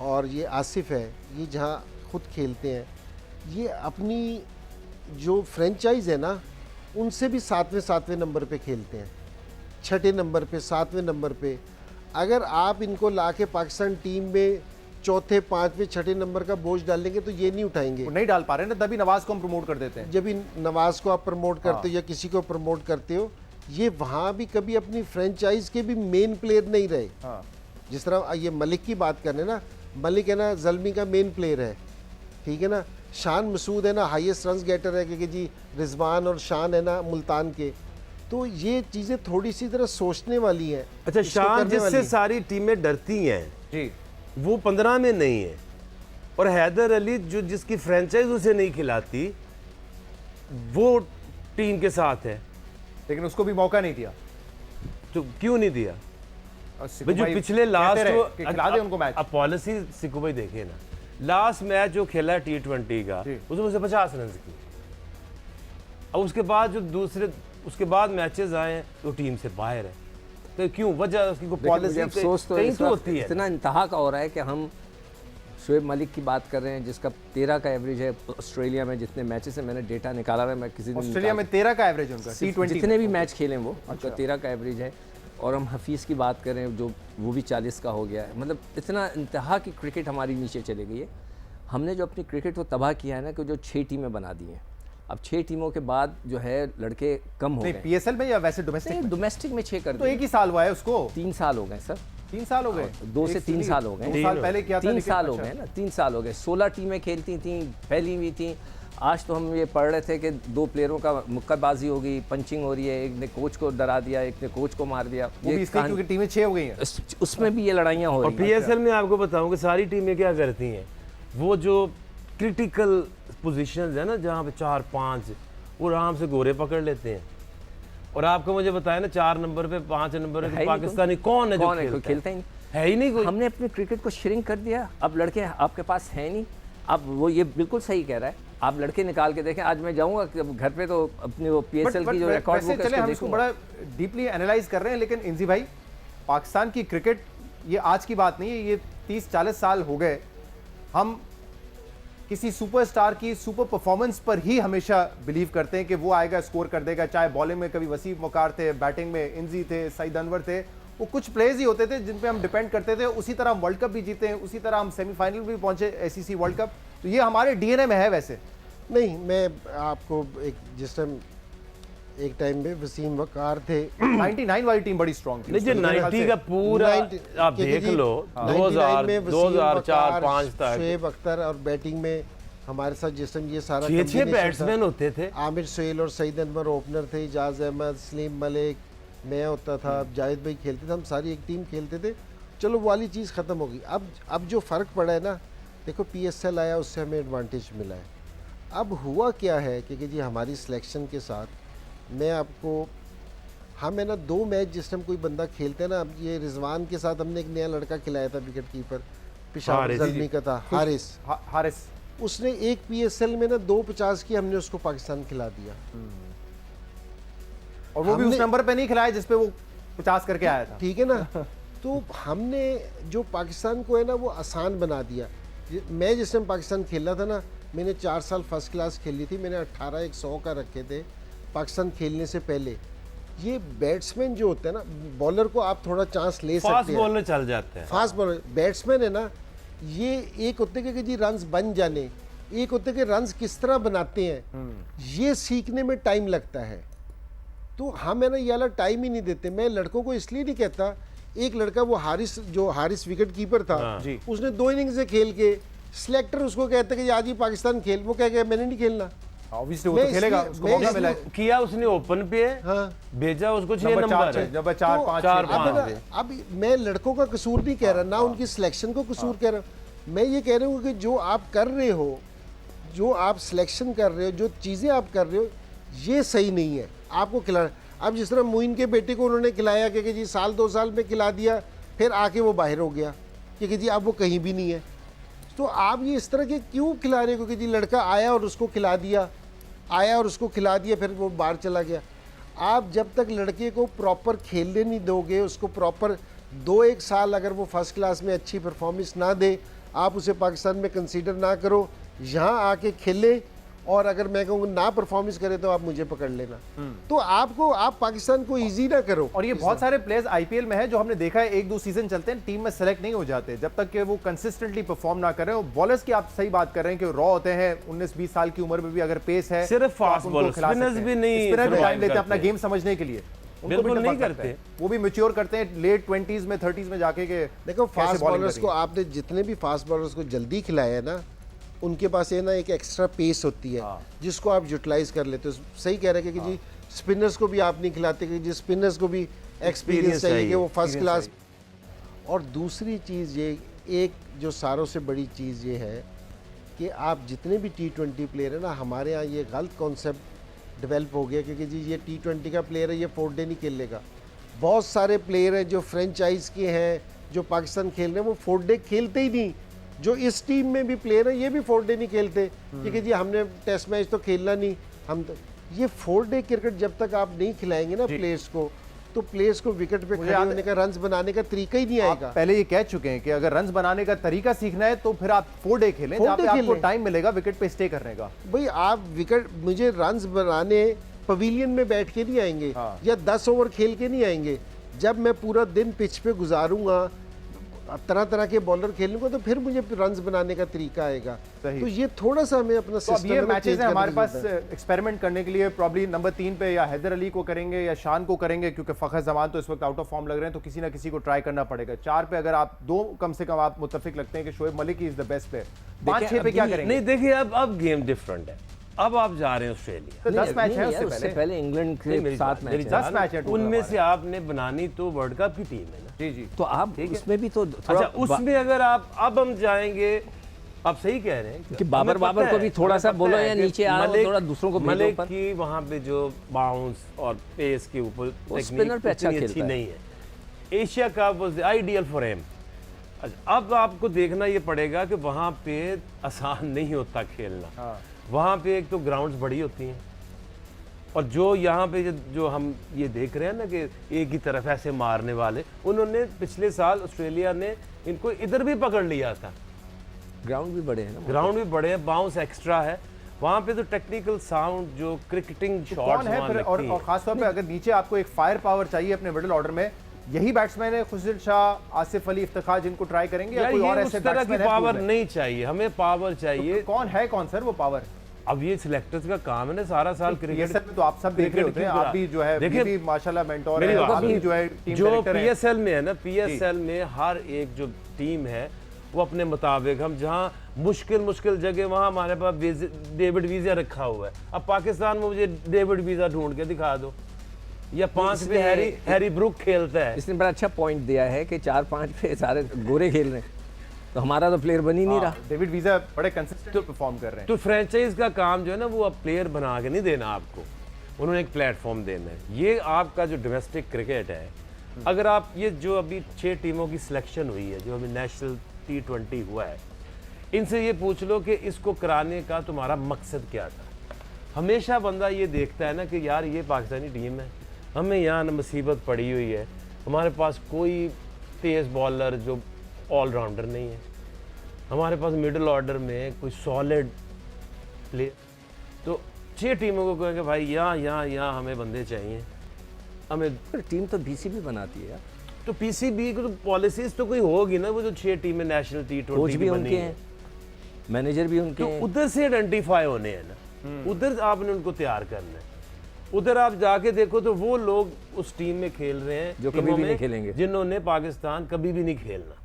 [SPEAKER 2] और ये आसिफ है, ये जहाँ खुद खेलते हैं, ये अपनी जो फ्रेंचाइज है ना उनसे भी 7वें नंबर पे खेलते हैं, 6ठे नंबर पे, 7वें नंबर पे। अगर आप इनको लाके पाकिस्तान टीम में 4थे, 5वें, 6ठे नंबर का बोझ डालेंगे तो ये नहीं उठाएंगे।
[SPEAKER 1] वो नहीं डाल पा रहे ना, तभी नवाज को हम प्रमोट कर देते हैं।
[SPEAKER 2] जब इन नवाज को आप प्रमोट करते हो या किसी को प्रमोट करते हो, ये वहाँ भी कभी अपनी फ्रेंचाइज के भी मेन प्लेयर नहीं रहे। जिस तरह ये मलिक की बात करें ना, मलिक है ना ज़ल्मी का मेन प्लेयर है, ठीक है ना। शान मसूद है ना हाईएस्ट रन्स गेटर है, क्योंकि जी रिजवान और शान है ना मुल्तान के। तो ये चीज़ें थोड़ी सी तरह सोचने वाली हैं।
[SPEAKER 3] अच्छा, शान जिससे सारी टीमें डरती हैं
[SPEAKER 1] जी,
[SPEAKER 3] वो 15 में नहीं है, और हैदर अली जो जिसकी फ्रेंचाइज उसे नहीं खिलाती वो टीम के साथ है,
[SPEAKER 1] लेकिन उसको भी मौका नहीं दिया।
[SPEAKER 3] तो क्यों नहीं दिया?
[SPEAKER 1] सिक्कू
[SPEAKER 3] जो
[SPEAKER 1] भाई
[SPEAKER 3] पिछले लास्ट
[SPEAKER 1] कहते रहे कि खिला दे उनको मैच।
[SPEAKER 3] अब पॉलिसी सिक्कू भाई देखे ना, लास्ट मैच जो खेला T20 का उसमें उसे 50 रन की। अब उसके बाद जो उसके बाद मैचेस आए हैं तो टीम से बाहर है, तो क्यों? वजह उसकी कोई पॉलिसी
[SPEAKER 4] अफसोस तो
[SPEAKER 3] कहीं
[SPEAKER 4] इस
[SPEAKER 3] तो
[SPEAKER 4] वक्त
[SPEAKER 3] होती है।
[SPEAKER 4] इतना इंतहा का हो रहा है कि हम शोएब मलिक की बात कर रहे हैं जिसका 13 का एवरेज है ऑस्ट्रेलिया में। जितने मैचेस है मैंने डेटा निकाला है, मैं किसी दिन
[SPEAKER 1] ऑस्ट्रेलिया में 13 का एवरेज उनका T20
[SPEAKER 4] जितने भी मैच खेले वो उनका 13 का एवरेज है। और हम हफीज़ की बात करें जो वो भी 40 का हो गया है। मतलब इतना इंतहा की क्रिकेट हमारी नीचे चली गई है। हमने जो अपनी क्रिकेट को तबाह किया है ना, कि जो 6 टीमें बना दी हैं। अब 6 टीमों के बाद जो है लड़के कम हो गए।
[SPEAKER 1] PSL में या वैसे डोमेस्टिक?
[SPEAKER 4] डोमेस्टिक में 6 कर
[SPEAKER 1] तो
[SPEAKER 4] दिए।
[SPEAKER 1] एक ही साल हुआ है उसको।
[SPEAKER 4] 3 साल हो गए सर।
[SPEAKER 1] 3 साल हो गए?
[SPEAKER 4] 2 से 3 साल हो गए।
[SPEAKER 1] 2 साल पहले क्या था?
[SPEAKER 4] 3 साल हो गए ना, 3 साल हो गए। 16 टीमें खेलती थी, फैली हुई थी। आज तो हम ये पढ़ रहे थे कि 2 प्लेयरों का मुक्केबाजी हो गई, पंचिंग हो रही है, एक ने कोच को डरा दिया, एक ने कोच को मार दिया।
[SPEAKER 1] वो भी इसलिए क्योंकि टीमें 6 हो गई हैं।
[SPEAKER 4] उसमें भी ये लड़ाइयाँ हो
[SPEAKER 3] और
[SPEAKER 4] रही हैं।
[SPEAKER 3] PSL में आपको बताऊं कि सारी टीमें क्या करती हैं, वो जो क्रिटिकल पोजीशंस है ना जहाँ पे 4-5 वो आराम से गोरे पकड़ लेते हैं। और आपको मुझे बताया ना 4 नंबर पे 5 नंबर पे पाकिस्तानी कौन है जो
[SPEAKER 4] खेलता ही नहीं,
[SPEAKER 3] है ही नहीं कोई।
[SPEAKER 4] हमने अपनी क्रिकेट को श्रिंक कर दिया। अब लड़के आपके पास है नहीं। अब वो ये बिल्कुल सही कह रहा है, आप लड़के निकाल के देखें। आज मैं जाऊंगा घर पे तो अपनी वो PSL की जो रिकॉर्ड बुक है
[SPEAKER 1] हम इसको बड़ा डीपली एनालाइज कर रहे हैं, लेकिन इंजी भाई पाकिस्तान की क्रिकेट ये आज की बात नहीं है, ये 30-40 साल हो गए। हम किसी सुपरस्टार की सुपर परफॉर्मेंस पर ही हमेशा बिलीव करते हैं कि वो आएगा स्कोर कर देगा। चाहे बॉलिंग में कभी वसीम वकार थे, बैटिंग में इंजी थे, सईद अनवर थे, वो कुछ प्लेयर्स ही होते थे जिन पे हम डिपेंड करते थे। उसी तरह हम वर्ल्ड कप भी जीते हैं, उसी तरह हम सेमीफाइनल भी पहुंचे ACC वर्ल्ड कप। तो ये हमारे DNA में है वैसे।
[SPEAKER 2] नहीं, मैं आपको जिस टाइम एक टाइम में वसीम वकार थे,
[SPEAKER 1] 99 वाली टीम बड़ी स्ट्रांग थी।
[SPEAKER 3] नहीं जी, 90 का पूरा आप देख लो, 2000 2004 5 तक
[SPEAKER 2] शुएब अख्तर और बैटिंग में हमारे साथ जिस टाइम ये सारा
[SPEAKER 3] 6 बैट्समैन होते थे।
[SPEAKER 2] आमिर सोहेल और सईद अनवर ओपनर थे, इजाज अहमद, सलीम मलिक, मैं होता था, जाहिद भाई खेलते थे, हम सारी एक टीम खेलते थे। चलो वो वाली चीज़ ख़त्म हो गई। अब जो फ़र्क पड़ा है ना, देखो PSL आया, उससे हमें एडवांटेज मिला है। अब हुआ क्या है कि जी हमारी सिलेक्शन के साथ मैं आपको, हम है ना 2 मैच जिस टाइम कोई बंदा खेलते हैं ना, अब ये रिजवान के साथ हमने एक नया लड़का खिलाया था विकेट कीपर, पेशावर जल्मी का था, हारिस। उसने एक PSL में ना 250 की हमने उसको पाकिस्तान खिला दिया,
[SPEAKER 1] और वो भी उस नंबर पे नहीं खिलाया जिसपे वो 50 करके आया था।
[SPEAKER 2] ठीक है ना। तो हमने जो पाकिस्तान को है ना वो आसान बना दिया। मैं जिस टाइम पाकिस्तान खेला था ना, मैंने 4 साल फर्स्ट क्लास खेली थी, मैंने 18 100 का रखे थे पाकिस्तान खेलने से पहले। ये बैट्समैन जो होते हैं ना, बॉलर को आप थोड़ा चांस ले सकते हैं,
[SPEAKER 3] फास्ट बॉलर चल जाते हैं,
[SPEAKER 2] फास्ट बॉलर। बैट्समैन है ना, ये एक होते कि जी रन्स बन जाने, एक होते कि रन्स किस तरह बनाते हैं, ये सीखने में टाइम लगता है। तो हम है ना ये वाला टाइम ही नहीं देते। मैं लड़कों को इसलिए नहीं कहता, एक लड़का वो हारिस विकेट कीपर था, उसने 2 इनिंग्स खेल के सिलेक्टर उसको कहता कि आज ही पाकिस्तान खेल, वो कह गया मैंने नहीं खेलना।
[SPEAKER 1] ऑब्वियसली वो तो खेलेगा, उसको मौका मिला है।
[SPEAKER 3] किया उसने ओपन पे,
[SPEAKER 2] हाँ,
[SPEAKER 3] भेजा उसको 6 नंबर है,
[SPEAKER 1] जब 4 5
[SPEAKER 2] अब मैं लड़कों का कसूर नहीं कह रहा, ना उनकी सिलेक्शन को कसूर कह रहा हूं। मैं ये कह रहा हूँ कि जो आप कर रहे हो, जो आप सिलेक्शन कर रहे हो, जो चीज़ें आप कर रहे हो, ये सही नहीं है आपको खिलाना। अब जिस तरह मोइन के बेटे को उन्होंने खिलाया कि जी साल 2 साल में खिला दिया, फिर आके वो बाहर हो गया कि जी अब वो कहीं भी नहीं है। तो आप ये इस तरह के क्यों खिला रहे हो? क्योंकि जी लड़का आया और उसको खिला दिया, आया और उसको खिला दिया, फिर वो बाहर चला गया। आप जब तक लड़के को प्रॉपर खेलने नहीं दोगे, उसको प्रॉपर 2-1 साल अगर वो फर्स्ट क्लास में अच्छी परफॉर्मेंस ना दे, आप उसे पाकिस्तान में कंसीडर ना करो, यहाँ आके खेले, और अगर मैं कहूँ ना परफॉर्मेंस करे तो आप मुझे पकड़ लेना। तो आप पाकिस्तान को इजी ना करो।
[SPEAKER 1] और ये बहुत सारे प्लेयर्स IPL में है जो हमने देखा है 1-2 सीजन चलते हैं, टीम में सेलेक्ट नहीं हो जाते जब तक कि वो कंसिस्टेंटली परफॉर्म ना करें। और बॉलर्स की आप सही बात कर रहे हैं कि रॉ होते हैं, 19-20 साल की उम्र में भी अगर पेस है,
[SPEAKER 3] सिर्फ फास्ट बॉलर, स्पिनर्स भी नहीं,
[SPEAKER 1] स्पिनर टाइम लेते हैं अपना गेम समझने के लिए,
[SPEAKER 3] बिल्कुल नहीं करते,
[SPEAKER 1] वो भी मैच्योर करते हैं लेट 20s में 30s में जाके के।
[SPEAKER 2] देखो फास्ट बॉलर्स को आपने जितने भी फास्ट बॉलर्स को जल्दी खिलाया है ना, उनके पास ये ना एक एक्स्ट्रा पेस होती है जिसको आप यूटिलाइज कर लेते हो। सही कह रहे हैं कि जी स्पिनर्स को भी आप नहीं खिलाते कि जी स्पिनर्स को भी एक्सपीरियंस चाहिए कि वो फर्स्ट क्लास। और दूसरी चीज़ ये, एक जो सारों से बड़ी चीज़ ये है कि आप जितने भी T20 प्लेयर है ना, हमारे यहाँ ये गलत कॉन्सेप्ट डेवलप हो गया क्योंकि जी ये T20 का प्लेयर है, ये 4 डे नहीं खेलेगा। बहुत सारे प्लेयर हैं जो फ्रेंचाइज के हैं, जो पाकिस्तान खेल रहे हैं, वो 4 डे खेलते ही नहीं। जो इस टीम में भी प्लेयर है, ये भी 4 डे नहीं खेलते क्योंकि जी हमने टेस्ट मैच तो खेलना नहीं। हम तो ये 4 डे क्रिकेट जब तक आप नहीं खिलाएंगे ना प्लेयर्स को, तो प्लेयर्स को विकेट पे खड़े होने का, रन्स बनाने का तरीका ही नहीं आएगा।
[SPEAKER 1] पहले ये कह चुके हैं कि अगर रन्स बनाने का तरीका सीखना है तो फिर आप 4 डे खेलें, जहाँ पे आपको टाइम मिलेगा विकेट पे स्टे करने का।
[SPEAKER 2] भाई आप विकेट, मुझे रन्स बनाने पवेलियन में बैठ के नहीं आएंगे या 10 ओवर खेल के नहीं आएंगे। जब मैं पूरा दिन पिच पे गुजारूंगा, तरह तरह के बॉलर खेलूंगा, तो फिर मुझे रन्स बनाने का तरीका आएगा। तो ये थोड़ा सा हमें अपना सिस्टम,
[SPEAKER 1] ये मैचेस है हमारे पास एक्सपेरिमेंट करने के लिए। प्रॉब्ली नंबर 3 पे या हैदर अली को करेंगे या शान को करेंगे, क्योंकि फ़खर जमान तो इस वक्त आउट ऑफ फॉर्म लग रहे हैं, तो किसी ना किसी को ट्राई करना पड़ेगा। 4 पे अगर आप 2 कम से कम आप मुत्तफिक लगते हैं कि Shoaib Malik is the best player, 5-6 पे क्या करेंगे?
[SPEAKER 3] नहीं देखिए, अब गेम डिफरेंट है। अब आप जा रहे हैं ऑस्ट्रेलिया,
[SPEAKER 1] तो 10 मैच है,
[SPEAKER 4] उससे पहले इंग्लैंड के 7 मैच है।
[SPEAKER 1] 10 मैच है,
[SPEAKER 3] उनमें से आपने बनानी तो वर्ल्ड कप की टीम है ना।
[SPEAKER 1] जी जी।
[SPEAKER 4] तो आप उसमें भी तो
[SPEAKER 3] अच्छा, उसमें अगर आप अब हम जाएंगे, आप सही कह रहे हैं
[SPEAKER 4] कि बाबर को भी थोड़ा सा बोलो या नीचे आओ, थोड़ा दूसरों को
[SPEAKER 3] मलिक की वहां पे जो बाउंस और पेस के ऊपर
[SPEAKER 4] स्पिनर पे अच्छा खेलता है,
[SPEAKER 3] नहीं है। Asia cup was the ideal for him. अब आपको देखना ये पड़ेगा कि वहां पे आसान नहीं होता खेलना। वहाँ पे एक तो ग्राउंड्स बड़ी होती हैं, और जो यहाँ पे जो हम ये देख रहे हैं ना कि एक ही तरफ ऐसे मारने वाले, उन्होंने पिछले साल ऑस्ट्रेलिया ने इनको इधर भी पकड़ लिया था।
[SPEAKER 4] ग्राउंड भी बड़े हैं ना,
[SPEAKER 3] ग्राउंड भी बड़े हैं, बाउंस एक्स्ट्रा है वहाँ पे। तो टेक्निकल साउंड, जो क्रिकेटिंग शॉट्स
[SPEAKER 1] है फिर, और खासतौर पे अगर नीचे आपको एक फायर पावर चाहिए अपने मिडिल ऑर्डर में, यही बैट्समैन है खुर्शीद शाह, आसिफ अली, इफ्तिखार, जिनको ट्राई करेंगे, या कोई और ऐसे
[SPEAKER 3] बैट्समैन? पावर नहीं चाहिए हमें, पावर चाहिए।
[SPEAKER 1] कौन है, कौन सर वो पावर?
[SPEAKER 3] अब ये सिलेक्टर्स का काम है ना सारा साल क्रिकेट
[SPEAKER 1] पीएसएल में तो आप सब देख रहे होते हैं, आप भी जो है
[SPEAKER 3] देखिए,
[SPEAKER 1] भी माशाल्लाह मेंटोर
[SPEAKER 3] मेरी
[SPEAKER 1] है,
[SPEAKER 3] बात
[SPEAKER 1] आप भी जो है टीम
[SPEAKER 3] जो
[SPEAKER 1] डायरेक्टर हैं।
[SPEAKER 3] पीएसएल में है ना, पीएसएल में हर एक जो टीम है वो अपने मुताबिक, हम जहाँ मुश्किल जगह वहाँ हमारे पास डेविड वीजा रखा हुआ है। अब पाकिस्तान में मुझे डेविड वीजा ढूंढ के दिखा दो, या 5 पे हैरी ब्रुक खेलता है।
[SPEAKER 4] इसने बड़ा अच्छा पॉइंट दिया है कि 4-5 पे सारे गोरे खेल रहे हैं, तो हमारा तो प्लेयर बन ही नहीं रहा।
[SPEAKER 1] डेविड वीजा बड़े कंसिस्टेंट परफॉर्म कर रहे हैं।
[SPEAKER 3] तो फ्रेंचाइज का काम जो है ना, वो अब प्लेयर बना के नहीं देना आपको, उन्होंने एक प्लेटफॉर्म देना है। ये आपका जो डोमेस्टिक क्रिकेट है, अगर आप ये जो अभी 6 टीमों की सिलेक्शन हुई है, जो अभी नेशनल T20 हुआ है, इनसे ये पूछ लो कि इसको कराने का तुम्हारा मकसद क्या था। हमेशा बंदा ये देखता है ना कि यार ये पाकिस्तानी टीम है, हमें यहाँ न मुसीबत पड़ी हुई है, हमारे पास कोई तेज़ बॉलर जो ऑलराउंडर नहीं है, हमारे पास मिडिल ऑर्डर में कोई सॉलिड प्लेयर, तो 6 टीमों को कहेंगे भाई यहाँ हमें बंदे चाहिए, हमें।
[SPEAKER 4] टीम तो बीसीबी बनाती है यार,
[SPEAKER 3] तो पीसीबी को तो पॉलिसीज तो कोई होगी ना, वो जो 6 टीमें नेशनल
[SPEAKER 4] कोच
[SPEAKER 3] T20
[SPEAKER 4] भी उनके हैं, मैनेजर भी उनके
[SPEAKER 3] तो
[SPEAKER 4] हैं।
[SPEAKER 3] उधर से आइडेंटिफाई होने हैं ना, उधर आपने उनको तैयार करना है। उधर आप जाके देखो तो वो लोग उस टीम में खेल रहे हैं
[SPEAKER 4] जो कभी
[SPEAKER 3] टीमों
[SPEAKER 4] भी
[SPEAKER 3] में
[SPEAKER 4] नहीं खेलेंगे,
[SPEAKER 3] जिन्होंने पाकिस्तान कभी भी नहीं खेलना।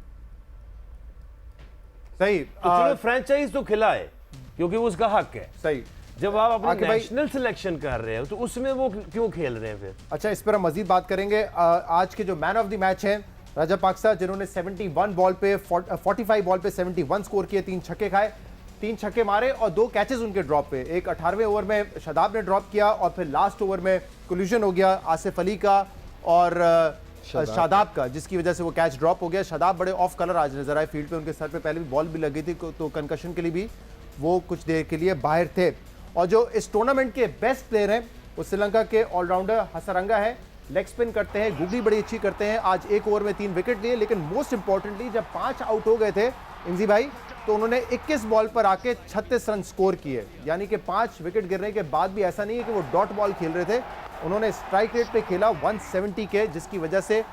[SPEAKER 1] सही,
[SPEAKER 3] तो चलो फ्रेंचाइज तो खिलाए क्योंकि वो उसका हक है।
[SPEAKER 1] सही।
[SPEAKER 3] जब आप अपनी
[SPEAKER 1] आके भाई-
[SPEAKER 3] नेशनल सिलेक्शन कर रहे हो तो उसमें वो क्यों खेल रहे हैं फिर?
[SPEAKER 1] अच्छा, इस पर हम मजीद बात करेंगे। आज के जो मैन ऑफ द मैच हैं रजापाक्सा, जिन्होंने 71 बॉल पे 45 बॉल पे 71 स्कोर किए, 3 छक्के खाए, 3 छक्के मारे और 2 कैचेस उनके ड्रॉप पे। एक 18वें ओवर में शादाब ने ड्रॉप किया और फिर लास्ट ओवर में कोलिजन हो गया आसिफ अली का और शादाब का, जिसकी वजह से वो कैच ड्रॉप हो गया। शादाब बड़े ऑफ कलर आज नजर आए फील्ड पे, उनके सर पे पहले भी बॉल भी लग गई थी, तो कंकशन के लिए भी वो कुछ देर के लिए बाहर थे। और जो इस टूर्नामेंट के बेस्ट प्लेयर हैं वो श्रीलंका के ऑलराउंडर हसरंगा है। लेग स्पिन करते हैं, गुगली बड़ी अच्छी करते हैं। आज 1 ओवर में 3 विकेट लिए, लेकिन मोस्ट इंपॉर्टेंटली जब 5 आउट हो गए थे इंजी भाई, तो उन्होंने 21 बॉल पर आके 36 रन स्कोर किए। यानी कि 5 विकेट गिरने के बाद भी ऐसा नहीं है कि वो डॉट बॉल खेल रहे थे, उन्होंने स्ट्राइक रेट पे खेला 170 के, जिसकी वजह से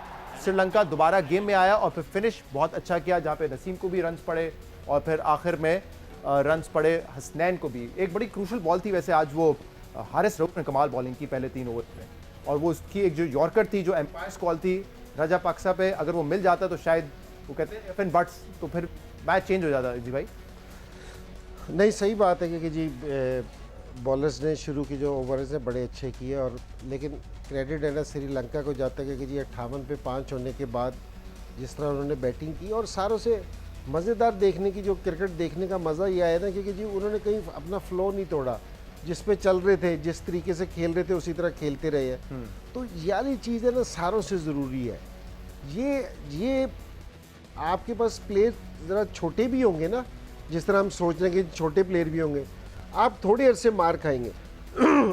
[SPEAKER 1] श्रीलंका दोबारा गेम में आया और फिर फिनिश बहुत अच्छा किया, जहाँ पे नसीम को भी रन्स पड़े और फिर आखिर में रन्स पड़े हसनैन को भी। एक बड़ी क्रूशल बॉल थी वैसे आज, वो हारिस रऊफ ने कमाल बॉलिंग की पहले 3 ओवर में, और वो उसकी एक जो यॉर्कर थी जो एम्पायर्स कॉल थी रजापाक्सा पे, अगर वो मिल जाता तो शायद वो कहते हैं एफएन बट्स, तो फिर मैच चेंज हो जाता जी भाई।
[SPEAKER 2] नहीं, सही बात है कि जी बॉलर्स ने शुरू की जो ओवर्स हैं बड़े अच्छे किए, और लेकिन क्रेडिट है ना श्रीलंका को जाता है कि जी 58 पे 5 होने के बाद जिस तरह उन्होंने बैटिंग की, और सारों से मज़ेदार देखने की जो क्रिकेट देखने का मज़ा ये आया ना, क्योंकि जी उन्होंने कहीं अपना फ्लो नहीं तोड़ा, जिस पे चल रहे थे, जिस तरीके से खेल रहे थे उसी तरह खेलते रहे हैं। तो यार ये चीज़ है ना सारों से ज़रूरी है। ये आपके पास प्लेयर ज़रा छोटे भी होंगे ना, जिस तरह हम सोच रहे हैं कि छोटे प्लेयर भी होंगे, आप थोड़े अरसे मार खाएंगे।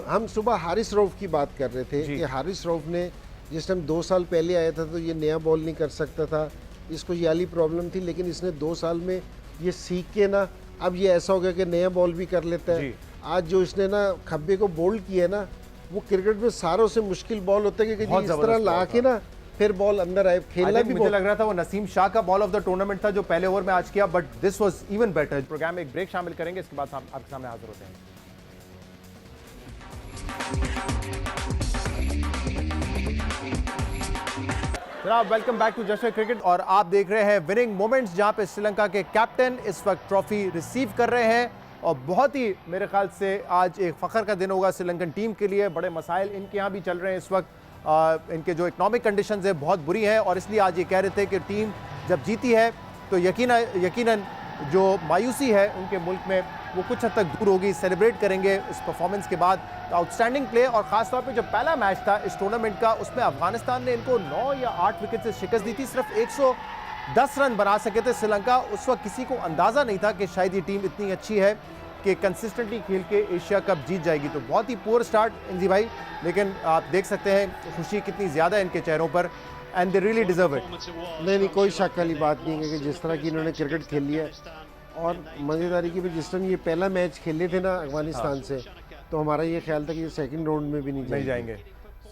[SPEAKER 2] हम सुबह हारिस रऊफ की बात कर रहे थे कि हारिस रऊफ ने जिस टाइम 2 साल पहले आया था तो ये नया बॉल नहीं कर सकता था, इसको ये वाली प्रॉब्लम थी, लेकिन इसने 2 साल में ये सीख के ना अब ये ऐसा हो गया कि नया बॉल भी कर लेता है। आज जो इसने ना खब्बे को बोल्ड किया है ना, वो क्रिकेट में सारों से मुश्किल बॉल होता है, क्योंकि इस तरह ला के ना फिर बॉल अंदर आए, खेलना भी
[SPEAKER 1] मुझे लग रहा था वो नसीम शाह का बॉल ऑफ द टूर्नामेंट था जो पहले ओवर में आज किया, but this was even better. Programme में एक ब्रेक शामिल करेंगे, इसके बाद आपके सामने हाजिर होते हैं। जनाब, वेलकम बैक टू जश्न क्रिकेट, और आप देख रहे हैं विनिंग मोमेंट्स, जहां पे श्रीलंका के कैप्टन इस वक्त ट्रॉफी रिसीव कर रहे हैं। और बहुत ही मेरे ख्याल से आज एक फ़ख्र का दिन होगा श्रीलंकन टीम के लिए। बड़े मसाइल इनके यहाँ भी चल रहे हैं इस वक्त, इनके जो इकनॉमिक कंडीशंस है बहुत बुरी हैं, और इसलिए आज ये कह रहे थे कि टीम जब जीती है तो यकीनन जो मायूसी है उनके मुल्क में वो कुछ हद तक दूर होगी, सेलिब्रेट करेंगे इस परफॉर्मेंस के बाद। आउटस्टैंडिंग प्ले, और ख़ासतौर पे जो पहला मैच था इस टूर्नामेंट का, उसमें अफगानिस्तान ने इनको 9 या 8 विकेट से शिकस्त दी थी, सिर्फ 110 रन बना सके थे श्रीलंका। उस वक्त किसी को अंदाज़ा नहीं था कि शायद ये टीम इतनी अच्छी है कि कंसिस्टेंटली खेल के एशिया कप जीत जाएगी। तो बहुत ही पुअर स्टार्ट इंजी भाई, लेकिन आप देख सकते हैं खुशी कितनी ज़्यादा है इनके चेहरों पर, and they really deserve it.
[SPEAKER 2] नहीं, कोई शक वाली बात नहीं है कि जिस तरह की इन्होंने क्रिकेट खेल लिया, और मज़ेदारी की भी जिस टाइम ये पहला मैच खेले थे ना अफगानिस्तान से, तो हमारा ये ख्याल था कि ये सेकंड राउंड में भी नहीं
[SPEAKER 1] जाएंगे।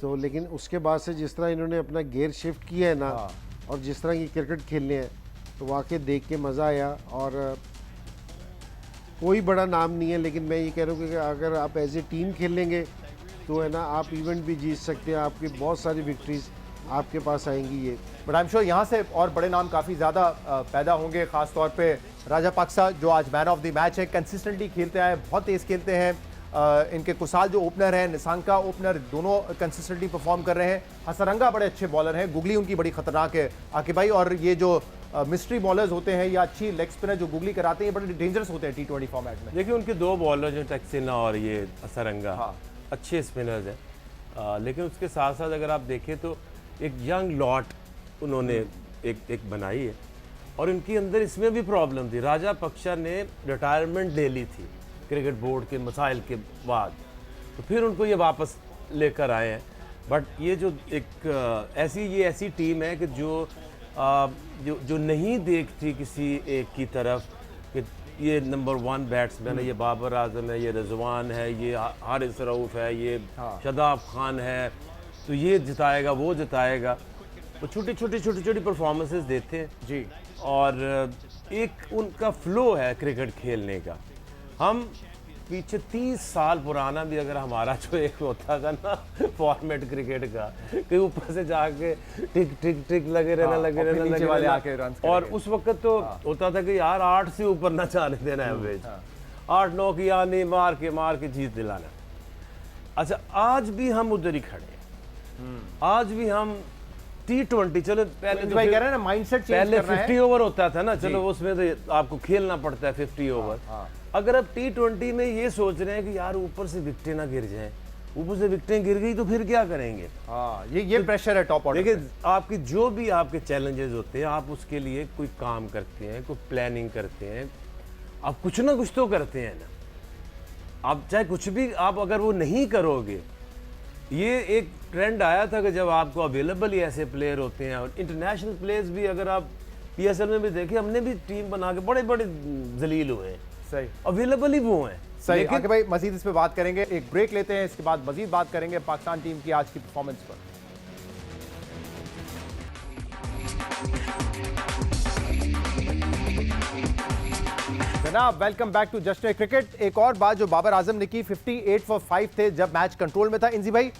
[SPEAKER 2] सो लेकिन उसके बाद से जिस तरह इन्होंने अपना गियर शिफ्ट किया है ना, और जिस तरह की क्रिकेट खेलने हैं, तो वाकई देख के मज़ा आया। और कोई बड़ा नाम नहीं है, लेकिन मैं ये कह रहा हूँ कि अगर आप एज ए टीम खेलेंगे तो है ना, आप इवेंट भी जीत सकते हैं, आपकी बहुत सारी विक्ट्रीज आपके पास आएंगी। ये
[SPEAKER 1] बट आई एम श्योर यहाँ से और बड़े नाम काफ़ी ज़्यादा पैदा होंगे, खास तौर पे राजापक्सा जो आज मैन ऑफ द मैच है, कंसिस्टेंटली खेलते हैं, बहुत तेज़ खेलते हैं। इनके कुसाल जो ओपनर हैं, निसांका ओपनर, दोनों कंसिस्टेंटली परफॉर्म कर रहे हैं। हसरंगा बड़े अच्छे बॉलर हैं, गुगली उनकी बड़ी खतरनाक है आकिब भाई। और ये जो मिस्ट्री बॉलर्स होते हैं या अच्छी लेग स्पिनर जो गुगली कराते हैं, ये बड़े डेंजरस होते हैं T20 फॉर्मेट में।
[SPEAKER 3] देखिए उनके दो बॉलर जो टक्सिना और ये असरंगा,
[SPEAKER 1] हाँ।
[SPEAKER 3] अच्छे स्पिनर्स हैं, लेकिन उसके साथ साथ अगर आप देखें तो एक यंग लॉट उन्होंने एक बनाई है, और उनके अंदर इसमें भी प्रॉब्लम थी। राजापक्सा ने रिटायरमेंट ले ली थी क्रिकेट बोर्ड के मसाइल के बाद, तो फिर उनको ये वापस लेकर आए हैं। बट ये जो एक ऐसी टीम है कि जो नहीं देखती किसी एक की तरफ कि ये नंबर 1 बैट्समैन है, ये बाबर आजम है, ये रिजवान है, ये हारिस रऊफ है, ये शादाब खान है, तो ये जिताएगा वो जिताएगा। वो छोटी परफॉर्मेंसेस देते हैं
[SPEAKER 1] जी,
[SPEAKER 3] और एक उनका फ्लो है क्रिकेट खेलने का। हम पीछे 30 साल पुराना भी अगर हमारा जो एक होता था ना फॉर्मेट क्रिकेट का, कि ऊपर से जाके टिक टिक टिक लगे रहना और उस वक्त तो होता था कि यार 8 से ऊपर ना जाने देना एवरेज, 8-9 की यानी मार के जीत दिलाना। अच्छा, आज भी हम उधर ही खड़े हैं, आज भी हम T20, चलो पहले तो
[SPEAKER 1] भाई कह रहे हैं ना माइंडसेट चेंज
[SPEAKER 3] पहले
[SPEAKER 1] करना है।
[SPEAKER 3] 50 ओवर होता था ना, चलो उसमें तो आपको खेलना पड़ता है 50 ओवर। अगर अब T20 में ये सोच रहे हैं कि यार ऊपर से विकेटें ना गिर जाएं, ऊपर से विकेटें गिर गई तो फिर क्या करेंगे?
[SPEAKER 1] हाँ, ये प्रेशर है टॉप ऑर्डर।
[SPEAKER 3] देखिए, आपकी जो भी आपके चैलेंजेस होते हैं, आप उसके लिए कोई काम करते हैं, कोई प्लानिंग करते हैं, आप कुछ ना कुछ तो करते हैं ना। आप चाहे कुछ भी, आप अगर वो नहीं करोगे, ये एक ट्रेंड आया था कि जब आपको अवेलेबल ही ऐसे प्लेयर होते हैं, और इंटरनेशनल प्लेयर्स भी अगर आप PSL में भी देखें, हमने भी टीम बना के बड़े जलील हुए हैं,
[SPEAKER 1] सही
[SPEAKER 3] अवेलेबल ही वो हैं।
[SPEAKER 1] सही आगे भाई मजीद इस पे बात करेंगे, एक ब्रेक लेते हैं, इसके बाद मजीद बात करेंगे पाकिस्तान टीम की आज की परफॉर्मेंस पर। जनाब, वेलकम बैक टू जश्न क्रिकेट। एक और बात जो बाबर आजम ने की, 58 फॉर 5 थे जब मैच कंट्रोल में था। इंजी भाई,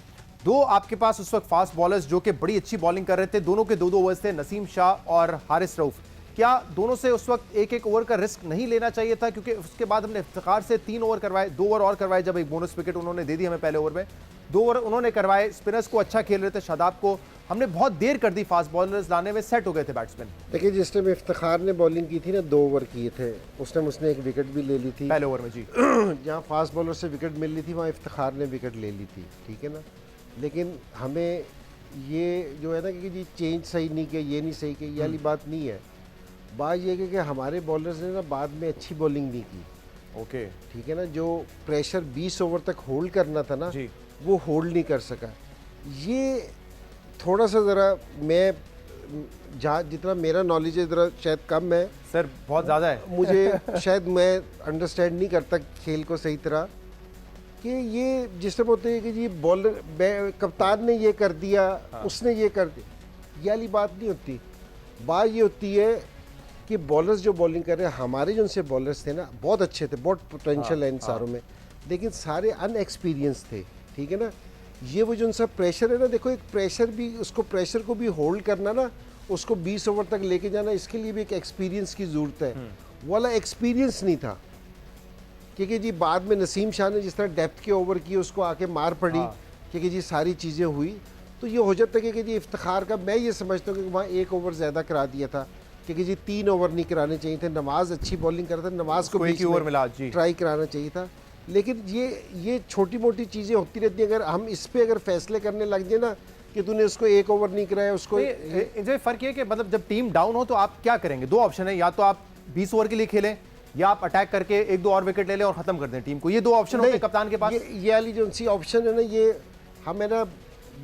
[SPEAKER 1] दो आपके पास उस वक्त फास्ट बॉलर्स जो कि बड़ी अच्छी बॉलिंग कर रहे थे, दोनों के 2-2 ओवर्स थे, नसीम शाह और हारिस रऊफ। क्या दोनों से उस वक्त एक ओवर का रिस्क नहीं लेना चाहिए था? क्योंकि उसके बाद हमने इफ्तिखार से 3 ओवर करवाए, 2 ओवर और करवाए, जब एक बोनस विकेट उन्होंने दे दी हमें पहले ओवर में, 2 ओवर उन्होंने करवाए। स्पिनर्स को अच्छा खेल रहे थे, शादाब को हमने बहुत देर कर दी, फास्ट बॉलर्स लाने में सेट हो गए थे बैट्समैन।
[SPEAKER 2] देखिए, जिस टाइम इफ्तिखार ने बॉलिंग की थी ना, 2 ओवर किए थे, उस टाइम उसने एक विकेट भी ले ली थी
[SPEAKER 1] पहले ओवर में जी।
[SPEAKER 2] जहाँ फास्ट बॉलर से विकेट मिल रही थी, वहाँ इफ्तिखार ने विकेट ले ली थी, ठीक है ना। लेकिन हमें ये जो है ना कि जी चेंज सही नहीं किया, ये नहीं सही किया, ये वाली बात नहीं है। बात ये है कि हमारे बॉलर्स ने ना बाद में अच्छी बॉलिंग नहीं की।
[SPEAKER 1] ओके,
[SPEAKER 2] ठीक है ना, जो प्रेशर 20 ओवर तक होल्ड करना था ना
[SPEAKER 1] जी,
[SPEAKER 2] वो होल्ड नहीं कर सका। ये थोड़ा सा ज़रा मैं जहाँ जितना मेरा नॉलेज है ज़रा शायद कम है
[SPEAKER 1] सर, बहुत ज़्यादा है।
[SPEAKER 2] मुझे शायद मैं अंडरस्टैंड नहीं करता खेल को सही तरह, कि ये जिस तरह होते हैं कि जी बॉलर कप्तान ने ये कर दिया, उसने ये कर दिया, ये वाली बात नहीं होती। बात ये होती है कि बॉलर्स जो बॉलिंग कर रहे हैं, हमारे जो उनसे बॉलर्स थे ना, बहुत अच्छे थे, बहुत पोटेंशियल है इन सारों में, लेकिन सारे अनएक्सपीरियंस थे, ठीक है ना। ये वो जो उनसा प्रेशर है ना, देखो एक प्रेशर भी, उसको प्रेशर को भी होल्ड करना ना, उसको 20 ओवर तक लेके जाना, इसके लिए भी एक एक्सपीरियंस की ज़रूरत है। वो वाला एक्सपीरियंस नहीं था, क्योंकि जी बाद में नसीम शाह ने जिस तरह डेप्थ के ओवर किए, उसको आके मार पड़ी, क्योंकि जी सारी चीज़ें हुई, तो ये हो जाता है कि जी इफ्तिखार का मैं ये समझता हूँ कि वहाँ 1 ओवर ज़्यादा करा दिया था, क्योंकि जी 3 ओवर नहीं कराने चाहिए थे। नवाज अच्छी बॉलिंग करता था, नवाज को
[SPEAKER 1] एक ही ओवर मिला जी,
[SPEAKER 2] ट्राई कराना चाहिए था। लेकिन ये छोटी मोटी चीज़ें होती रहती हैं। अगर हम इस पे अगर फैसले करने लग जाए ना कि तूने उसको 1 ओवर नहीं कराया, उसको
[SPEAKER 1] इनसे फ़र्क ये कि मतलब जब टीम डाउन हो तो आप क्या करेंगे? 2 ऑप्शन है, या तो आप 20 ओवर के लिए खेलें, या आप अटैक करके 1-2 और विकेट ले लें और खत्म कर दें टीम को। ये 2 ऑप्शन होते हैं कप्तान के पास।
[SPEAKER 2] ये वाली जो सी ऑप्शन है ना, ये हमें ना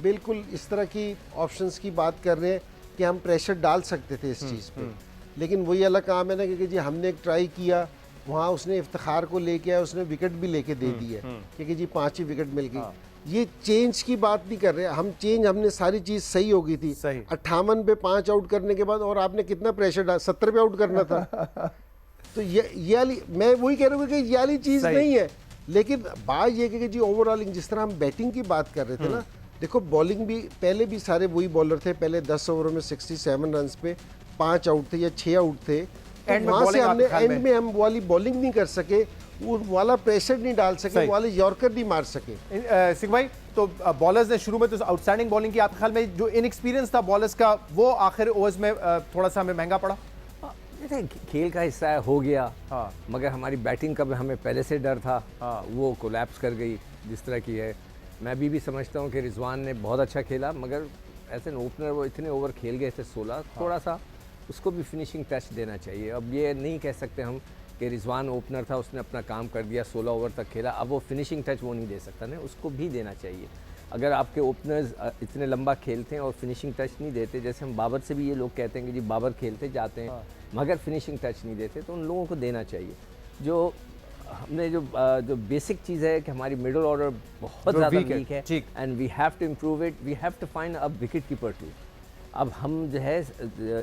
[SPEAKER 2] बिल्कुल इस तरह की ऑप्शंस की बात कर रहे हैं कि हम प्रेशर डाल सकते थे इस चीज़ पे, लेकिन वही अलग काम है ना कि जी हमने एक ट्राई किया, वहाँ उसने इफ्तिखार को लेके आया, उसने विकेट भी लेके दे दी है, क्योंकि जी 5 ही विकेट मिल गई। ये चेंज की बात नहीं कर रहे हम, चेंज हमने सारी चीज़ सही हो गई थी।
[SPEAKER 1] 58
[SPEAKER 2] पे 5 आउट करने के बाद, और आपने कितना प्रेशर डाला, 70 पे आउट करना था। तो ये वाली, मैं वही कह रहा हूँ कि ये वाली चीज़
[SPEAKER 1] सही।
[SPEAKER 2] नहीं है। लेकिन बात ये कि जी ओवरऑल जिस तरह हम बैटिंग की बात कर रहे थे ना, देखो बॉलिंग भी पहले भी सारे वही बॉलर थे, पहले 10 ओवरों में 67 रन पे 5 आउट थे या 6 आउट थे। तो
[SPEAKER 1] एंड में
[SPEAKER 2] वहाँ से
[SPEAKER 1] bowling
[SPEAKER 2] हमने
[SPEAKER 1] आपके ख्याल
[SPEAKER 2] एंड में हम वाली बॉलिंग नहीं कर सके, वो वाला प्रेशर नहीं डाल सके,
[SPEAKER 1] सही।
[SPEAKER 2] वो वाले यॉर्कर नहीं मार सके।
[SPEAKER 1] सिंह भाई, तो बॉलर्स ने शुरू में तो आउटस्टैंडिंग बॉलिंग की, आपके ख्याल में जो इनएक्सपीरियंस था बॉलर्स का वो आखिर ओवर्स में थोड़ा सा हमें महंगा पड़ा?
[SPEAKER 4] जैसे खेल का हिस्सा है, हो गया।
[SPEAKER 1] हाँ।
[SPEAKER 4] मगर हमारी बैटिंग का भी हमें पहले से डर था।
[SPEAKER 1] हाँ।
[SPEAKER 4] वो कोलैप्स कर गई जिस तरह की है। मैं भी समझता हूँ कि रिजवान ने बहुत अच्छा खेला, मगर एज एन ओपनर वो इतने ओवर खेल गए थे 16, थोड़ा सा उसको भी फिनिशिंग टच देना चाहिए। अब ये नहीं कह सकते हम कि रिजवान ओपनर था, उसने अपना काम कर दिया, 16 ओवर तक खेला, अब वो फिनिशिंग टच वो नहीं दे सकता ना, उसको भी देना चाहिए। अगर आपके ओपनर्स इतने लंबा खेलते हैं और फिनिशिंग टच नहीं देते, जैसे हम बाबर से भी ये लोग कहते हैं कि जी बाबर खेलते जाते हैं मगर फिनिशिंग टच नहीं देते, तो उन लोगों को देना चाहिए। जो हमने जो बेसिक चीज़ है कि हमारी मिडल ऑर्डर बहुत ज़्यादा वीक है
[SPEAKER 1] ठीक।
[SPEAKER 4] And we have to improve it, we have to find a wicket keeper too. अब हम जो है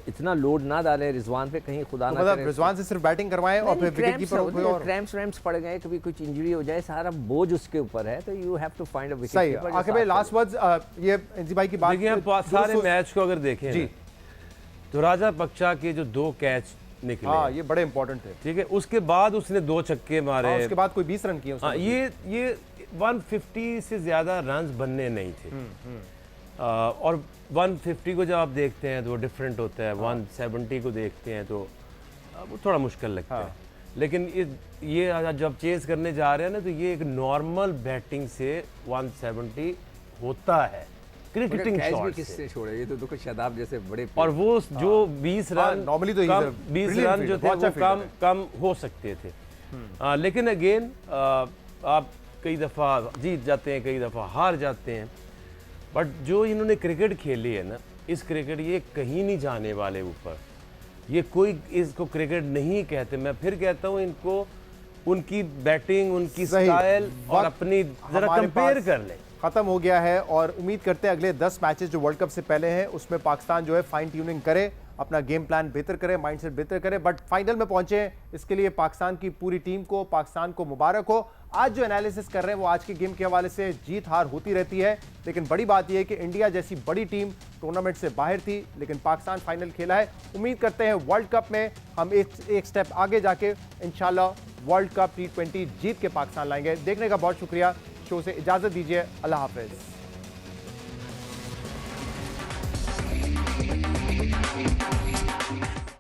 [SPEAKER 4] इतना लोड ना डालें रिजवान पे, कहीं खुदा ना
[SPEAKER 1] मतलब
[SPEAKER 4] करे
[SPEAKER 1] रिजवान से सिर्फ बैटिंग करवाएं और फिर विकेट कीपर कोई और।
[SPEAKER 4] क्रैम्प्स वैम्प्स पड़ गए, कभी कुछ इंजरी हो जाए, सारा बोझ उसके ऊपर है, तो you have to find a wicket
[SPEAKER 1] सही।
[SPEAKER 4] कीपर।
[SPEAKER 1] आखिर में लास्ट वर्ड्स, ये एनजी भाई की बात,
[SPEAKER 3] देखिए आप सारे मैच को अगर देखें
[SPEAKER 1] जी।
[SPEAKER 3] ना, तो राजा पक्षा के जो 2 कैच निकले,
[SPEAKER 1] हाँ ये बड़े इंपॉर्टेंट थे।
[SPEAKER 3] ठीक है, उसके बाद उसने 2 छक्के मारे।
[SPEAKER 1] हाँ, उसके बाद कोई 20 रन किए उसने।
[SPEAKER 3] हाँ, ये 150 से ज्यादा रन्स बनने नहीं थे। और 150 को जब आप देखते हैं तो डिफरेंट होता है, 170 को देखते हैं तो वो थोड़ा मुश्किल लगता है। लेकिन ये जब चेज करने जा रहे हैं ना, तो ये एक नॉर्मल बैटिंग से 170 होता है, क्रिकेटिंग
[SPEAKER 4] कैच भी
[SPEAKER 3] शॉट से।
[SPEAKER 4] किससे छोड़े, ये तो देखो शादाब जैसे बड़े
[SPEAKER 3] और वो जो 20 रन
[SPEAKER 1] नॉर्मली तो
[SPEAKER 3] 20 रन जो थे वो कम हो सकते थे। लेकिन अगेन आप कई दफ़ा जीत जाते हैं, कई दफ़ा हार जाते हैं, बट जो इन्होंने क्रिकेट खेली है ना, इस क्रिकेट ये कहीं नहीं जाने वाले ऊपर। ये कोई इसको क्रिकेट नहीं कहते, मैं फिर कहता हूँ इनको उनकी बैटिंग, उनकी स्टाइल और अपनी जरा कंपेयर कर लें।
[SPEAKER 1] खत्म हो गया है और उम्मीद करते हैं अगले 10 मैचेस जो वर्ल्ड कप से पहले हैं उसमें पाकिस्तान जो है फाइन ट्यूनिंग करे, अपना गेम प्लान बेहतर करे, माइंडसेट बेहतर करे, बट फाइनल में पहुंचे इसके लिए पाकिस्तान की पूरी टीम को, पाकिस्तान को मुबारक हो। आज जो एनालिसिस कर रहे हैं वो आज के गेम के हवाले से जीत हार होती रहती है, लेकिन बड़ी बात यह है कि इंडिया जैसी बड़ी टीम टूर्नामेंट से बाहर थी लेकिन पाकिस्तान फाइनल खेला है। उम्मीद करते हैं वर्ल्ड कप में हम एक स्टेप आगे जाके इंशाल्लाह वर्ल्ड कप T20 जीत के पाकिस्तान लाएंगे। देखने का बहुत शुक्रिया। शो से इजाजत दीजिए, अल्लाह हाफिज।